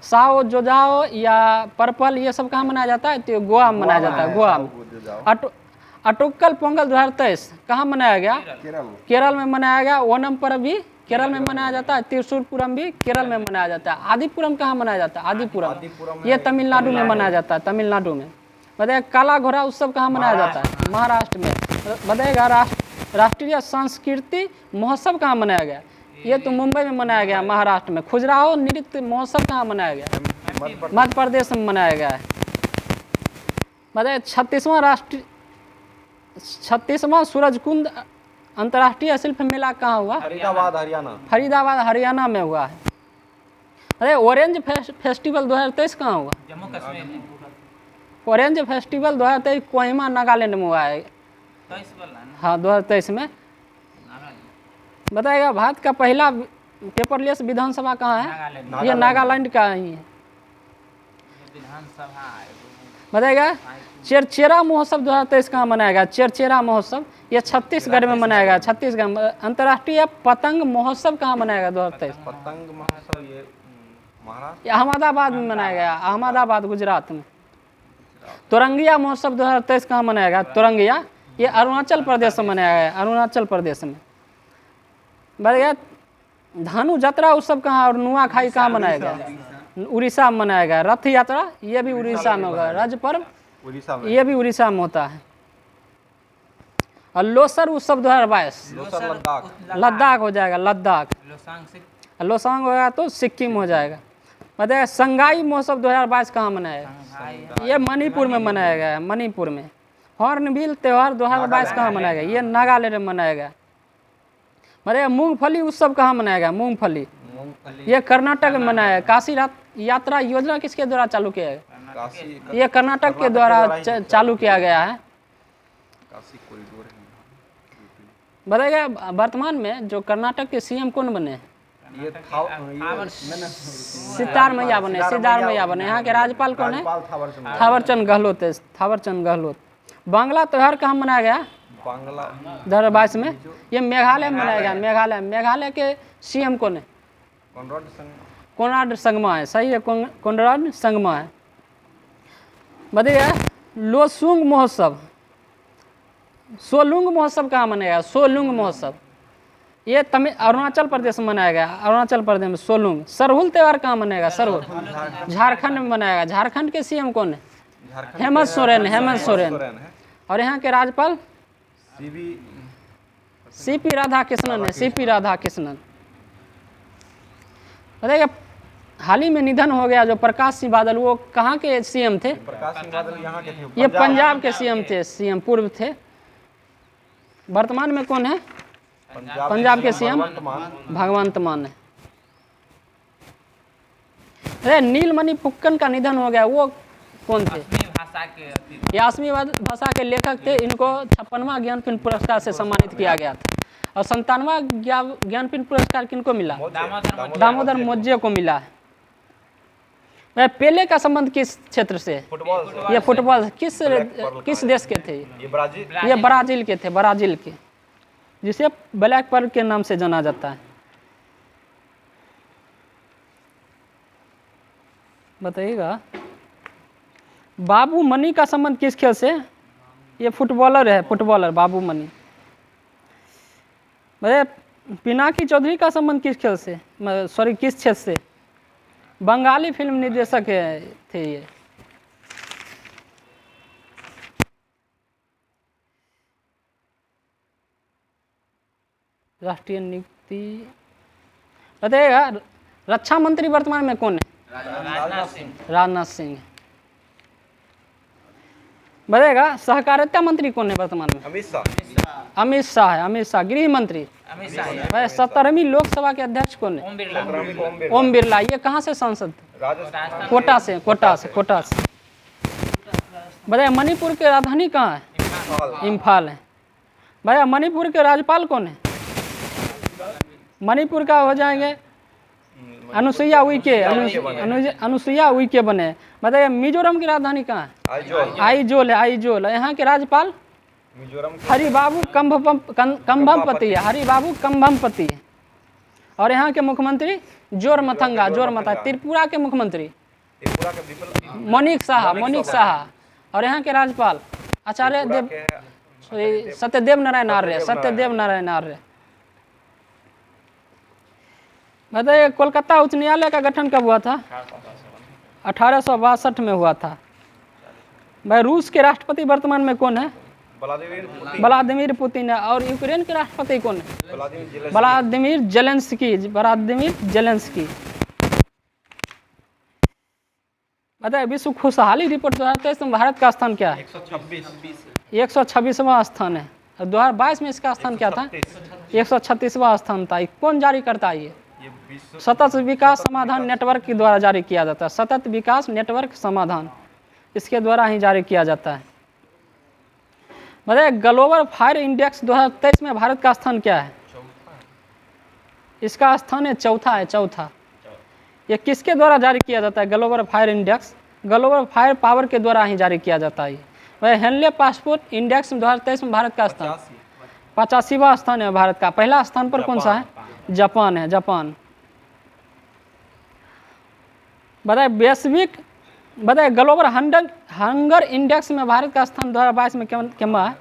साओ जोजाओ या पर्पल, ये सब कहाँ मनाया जाता है? तो गोवा में मनाया जाता है, गोवा में। अटुक्कल पोंगल 2023 कहाँ मनाया गया? केरल में मनाया गया। ओनम पर्व भी केरल में मनाया जाता है। त्रिशूलपुरम भी केरल में मनाया जाता है। आदिपुरम कहाँ मनाया जाता है? आदिपुरम ये तमिलनाडु में मनाया जाता है, तमिलनाडु में। बताइएगा काला घोड़ा उत्सव कहाँ मनाया जाता है? महाराष्ट्र में। बताइएगा राष्ट्रीय संस्कृति महोत्सव कहाँ मनाया गया? ये तो मुंबई में मनाया गया, महाराष्ट्र में। खुजराहो नृत्य महोत्सव कहाँ मनाया गया? मध्य प्रदेश में मनाया गया है। बताइए 36वां सूरजकुंड अंतर्राष्ट्रीय शिल्प मेला कहाँ हुआ? फरीदाबाद हरियाणा में हुआ है। अरे ऑरेंज फेस्टिवल 2023 कहाँ हुआ? जम्मू कश्मीर में। ऑरेंज फेस्टिवल 2023 कोहिमा नागालैंड में हुआ है। हाँ 2023 में। बताइएगा भारत का पहला पेपरलेस विधानसभा कहाँ है? ये नागालैंड का ही है। बताइएगा चेरचेरा महोत्सव 2023 कहाँ मनाया गया? चेरचेरा महोत्सव ये छत्तीसगढ़ में मनाया गया, छत्तीसगढ़ में। अंतर्राष्ट्रीय पतंग महोत्सव कहाँ मनाया गया 2023? पतंग महोत्सव ये महाराष्ट्र, अहमदाबाद में मनाया गया, अहमदाबाद गुजरात में। तोरंगिया महोत्सव 2023 कहाँ मनाया गया? तोरंगिया ये अरुणाचल प्रदेश में मनाया गया, अरुणाचल प्रदेश में। बताइए धानु यात्रा उत्सव कहाँ और नुआखाई कहाँ मनाया गया? उड़ीसा में मनाया गया। रथ यात्रा ये भी उड़ीसा में होगा। राज्य पर्व ये भी उड़ीसा में होता है। और लोसर उत्सव 2022 लद्दाख हो जाएगा, लद्दाख। लोसांग होगा तो सिक्किम हो जाएगा। बताइए संगाई महोत्सव 2022 कहाँ मनाया? ये मणिपुर में मनाया गया है, मणिपुर में। हॉर्नबिल त्यौहार 2022 कहाँ मनाया गया? ये नागालैंड में मनाया गया। बताइए मूंगफली उत्सव कहाँ मनाया गया? मूंगफली ये कर्नाटक में मनाया है। काशी यात्रा योजना किसके द्वारा चालू किया है? ये कर्नाटक के द्वारा चालू किया गया है। बताइएगा वर्तमान में जो कर्नाटक के CM कौन बने? सिद्धारमैया बने। यहाँ के राज्यपाल कौन है? थावरचंद गहलोत। बांग्ला त्यौहार कहाँ मनाया गया? 2022 में। ये मेघालय में मनाया गया। मेघालय के CM कौन है? कोनराड संगमा है। सही है, कोनराड संगमा है। बताइए लोसुंग महोत्सव, सोलुंग महोत्सव कहाँ मनाया गया? सोलुंग महोत्सव ये अरुणाचल प्रदेश में मनाया गया। अरुणाचल प्रदेश में सोलुंग। सरहुल त्यौहार कहाँ मनाएगा? सरहुल झारखंड में मनाएगा। झारखंड के CM कौन है? हेमंत सोरेन। और यहाँ के राज्यपाल CP राधाकृष्णन। बताइए हाल ही में निधन हो गया जो प्रकाश सिंह बादल, वो कहाँ के CM थे? प्रकाश सिंह बादल यहाँ के थे, ये पंजाब के CM थे, पूर्व थे। वर्तमान में कौन है? पंजाब के सीएम भगवंत मान है। अरे नीलमणि फुक्कन का निधन हो गया, वो कौन थे? असमी भाषा के ये असमी भाषा के लेखक थे। इनको 56वां ज्ञानपीठ पुरस्कार से सम्मानित किया गया था। और 57वां ज्ञानपीठ पुरस्कार किनको मिला? दामोदर मोज्जे को मिला है। वह पेले का संबंध किस क्षेत्र से? ये फुटबॉल किस देश के थे? ये ब्राजील के थे, ब्राजील के, जिसे ब्लैक पर्ल के नाम से जाना जाता है। बताइएगा, बाबू मनी का संबंध किस खेल से? ये फुटबॉलर है, फुटबॉलर बाबू मनी। पिनाकी चौधरी का संबंध किस खेल से, सॉरी किस क्षेत्र से? बंगाली फिल्म निर्देशक थे ये। राष्ट्रीय नियुक्ति बताइएगा, रक्षा मंत्री वर्तमान में कौन है? राजनाथ सिंह। बताइएगा, सहकारिता मंत्री कौन है वर्तमान में? अमित शाह है, अमित शाह। गृह मंत्री 17वीं लोकसभा के अध्यक्ष कौन है? ओम बिरला। ये कहाँ से सांसद? कोटा से। बताइए, मणिपुर की राजधानी कहाँ है? इम्फाल है। भैया, मणिपुर के राज्यपाल कौन है? मणिपुर का हो जाएंगे अनुसुईया उइके। अनुसुईया उइके बने। बताइए, मिजोरम की राजधानी कहाँ है? आइजोल है, आइजोल। यहाँ के राज्यपाल हरिबाबू कंभमपति है, हरिबाबू कंभमपति है। और यहाँ के मुख्यमंत्री जोरमथंगा। त्रिपुरा के मुख्यमंत्री मोनिक साहा। और यहाँ के राज्यपाल आचार्य सत्यदेव नारायण आर्य। बताइए, कोलकाता उच्च न्यायालय का गठन कब हुआ था? 1862 में हुआ था। भाई, रूस के राष्ट्रपति वर्तमान में कौन है? व्लादिमीर पुतिन है। और यूक्रेन के राष्ट्रपति कौन है? Vladimir Zelensky. बताइए, विश्व खुशहाली रिपोर्ट 2023 में भारत का स्थान क्या है? 126वां स्थान है। 2022 में इसका स्थान क्या था? 136वां स्थान था। कौन जारी करता है? ये सतत विकास समाधान नेटवर्क के द्वारा जारी किया जाता है। सतत विकास नेटवर्क समाधान, इसके द्वारा ही जारी किया जाता है। बताइए, ग्लोबल फायर इंडेक्स 2023 में भारत का स्थान क्या है? इसका स्थान है चौथा। ये किसके द्वारा जारी किया जाता है? Global fire index global fire power के द्वारा ही जारी किया जाता है। वह हेनले पासपोर्ट इंडेक्स 2023 में भारत का स्थान 85वां स्थान है भारत का। पहला स्थान पर कौन सा है? जापान है, जापान। बताइए, ग्लोबल हंगर इंडेक्स में भारत का स्थान 2022 में क्या है?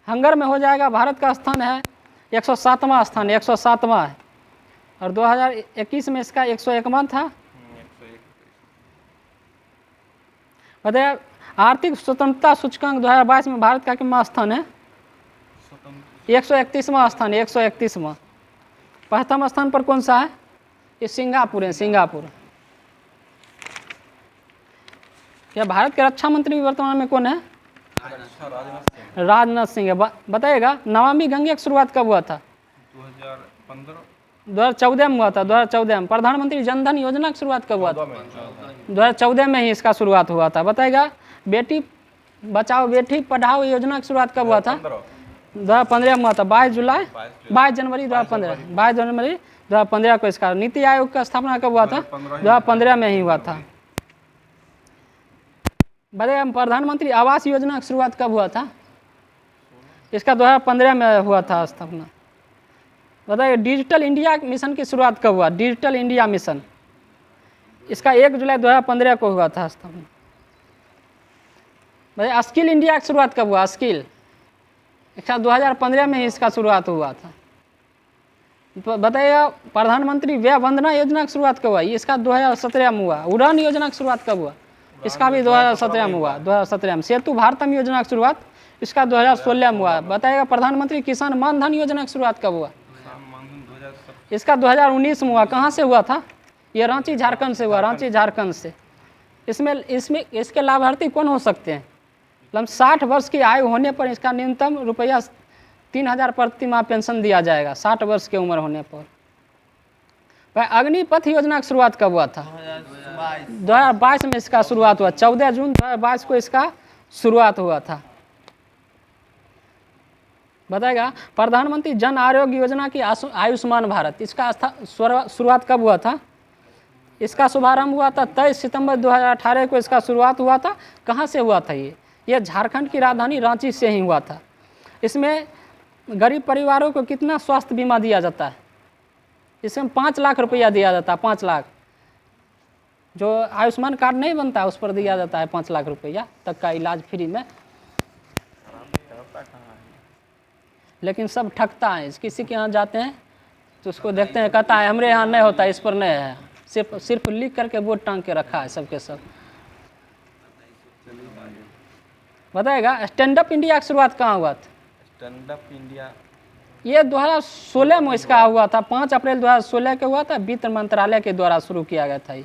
हंगर में हो जाएगा, भारत का स्थान है 107वां स्थान, 107वां है। और 2021 में इसका 101वां था। बताइए, आर्थिक स्वतंत्रता सूचकांक 2022 में भारत का कितना स्थान है? 131वां स्थान, 131वां। प्रथम स्थान पर कौन सा है? ये सिंगापुर है, सिंगापुर। क्या भारत के रक्षा मंत्री वर्तमान में कौन है? राजनाथ सिंह है। बताइएगा, नमामि गंगे की शुरुआत कब हुआ था? 2014 में हुआ था। 2014 में। प्रधानमंत्री जनधन योजना की शुरुआत कब हुआ था? 2014 में ही इसका शुरुआत हुआ था। बताइएगा, बेटी बचाओ बेटी पढ़ाओ योजना की शुरुआत कब हुआ था? 2015 में हुआ था। 22 जनवरी 2015 को इसका। नीति आयोग का स्थापना कब हुआ था? 2015 में ही हुआ था। बताइए, प्रधानमंत्री आवास योजना की शुरुआत कब हुआ था? इसका 2015 में हुआ था स्थापना। बताइए, डिजिटल इंडिया मिशन की शुरुआत कब हुआ? डिजिटल इंडिया मिशन, इसका 1 जुलाई 2015 को हुआ था स्थापना। बताइए, स्किल इंडिया की शुरुआत कब हुआ? स्किल, इसका 2015 में ही इसका शुरुआत हुआ था। बताइएगा, प्रधानमंत्री व्यय वंदना योजना की शुरुआत कब हुआ? इसका 2017 में हुआ। उड़ान योजना की शुरुआत कब हुआ? इसका भी 2017 में हुआ। 2017 में। सेतु भारतम योजना की शुरुआत इसका 2016 में हुआ। बताइएगा, प्रधानमंत्री किसान मान धन योजना की शुरुआत कब हुआ? इसका 2019 में हुआ। कहाँ से हुआ था? ये रांची झारखंड से हुआ, रांची झारखंड से। इसमें इसके लाभार्थी कौन हो सकते हैं? 60 वर्ष की आयु होने पर इसका न्यूनतम 3,000 प्रति माह पेंशन दिया जाएगा 60 वर्ष की उम्र होने पर। भाई अग्निपथ योजना की शुरुआत कब हुआ था? 2022 में इसका शुरुआत हुआ। 14 जून 2022 को इसका शुरुआत हुआ था। बताएगा प्रधानमंत्री जन आरोग्य योजना की आयुष्मान भारत, इसका शुरुआत कब हुआ था? इसका शुभारंभ हुआ था 23 सितंबर 2018 को इसका शुरुआत हुआ था। कहाँ से हुआ था ये झारखंड की राजधानी रांची से ही हुआ था। इसमें गरीब परिवारों को कितना स्वास्थ्य बीमा दिया जाता है? इसमें 5 लाख रुपया दिया जाता है। 5 लाख, जो आयुष्मान कार्ड नहीं बनता उस पर दिया जाता है 5 लाख रुपया तक का इलाज फ्री में। लेकिन सब ठगता है। किसी के यहाँ जाते हैं तो उसको देखते हैं, कहता है हमारे यहाँ नहीं होता, इस पर नहीं है, सिर्फ लिख करके बोर्ड टांग के रखा है सबके सब। बताएगा स्टैंड अप इंडिया की शुरुआत कहाँ हुआ था? स्टैंड अप इंडिया ये 2016 में इसका हुआ था। 5 अप्रैल 2016 के हुआ था। वित्त मंत्रालय के द्वारा शुरू किया गया था ये।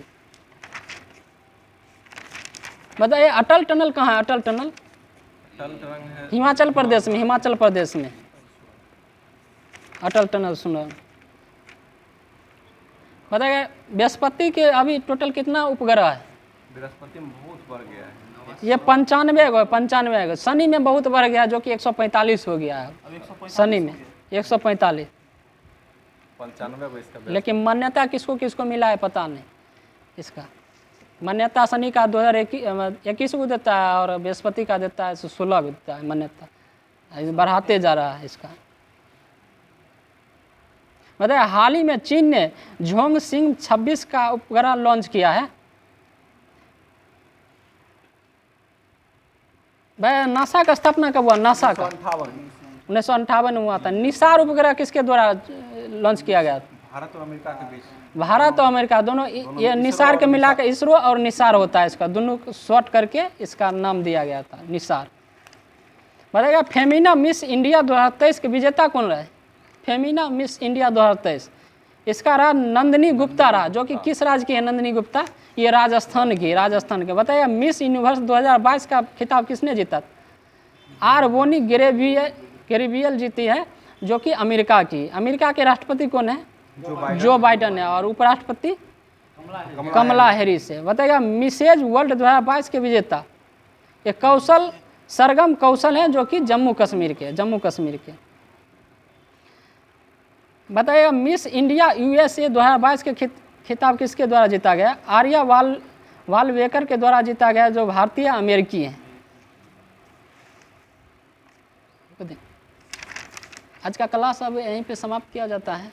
बताइए अटल टनल कहाँ है? अटल टनल हिमाचल प्रदेश में। हिमाचल प्रदेश में अटल टनल सुनो। बताइए बृहस्पति के अभी टोटल कितना उपग्रह है? बृहस्पति में बहुत बढ़ गया है। ये 95 शनि में बहुत बढ़ गया जो कि 145 हो गया है। शनि में 145। 95 लेकिन मान्यता किसको किसको मिला है पता नहीं। इसका मान्यता शनि का 2021 को देता है और बृहस्पति का देता है 16 को देता है मान्यता। बढ़ाते जा रहा है इसका। बताइए हाल ही में चीन ने झोंग सिंह 26 का उपग्रह लॉन्च किया है। भाई नासा का स्थापना कब हुआ? नासा का 1958 में हुआ था। निसार उपग्रह किसके द्वारा लॉन्च किया गया? भारत और अमेरिका के बीच। भारत और अमेरिका दोनों ये निसार के मिला के इसरो और निसार होता है। इसका दोनों शॉर्ट करके इसका नाम दिया गया था निसार। बताइएगा फेमिना मिस इंडिया 2023 के विजेता कौन रहे? फेमिना मिस इंडिया 2023 इसका रहा नंदिनी गुप्ता रहा, जो कि किस राज्य की है नंदिनी गुप्ता? ये राजस्थान के। बताइए मिस यूनिवर्स 2022 का खिताब किसने जीता? आर बोनी गेरेबियल जीती है, जो कि अमेरिका की। अमेरिका के राष्ट्रपति कौन है? जो बाइडन है। और उपराष्ट्रपति कमला हैरिस है। बताइएगा मिसेज वर्ल्ड 2022 के विजेता ये सरगम कौशल है, जो कि जम्मू कश्मीर के। बताइएगा मिस इंडिया USA 2022 के खिताब किसके द्वारा जीता गया? आर्या वालवेकर के द्वारा जीता गया, जो भारतीय अमेरिकी हैं। आज का क्लास अब यहीं पे समाप्त किया जाता है।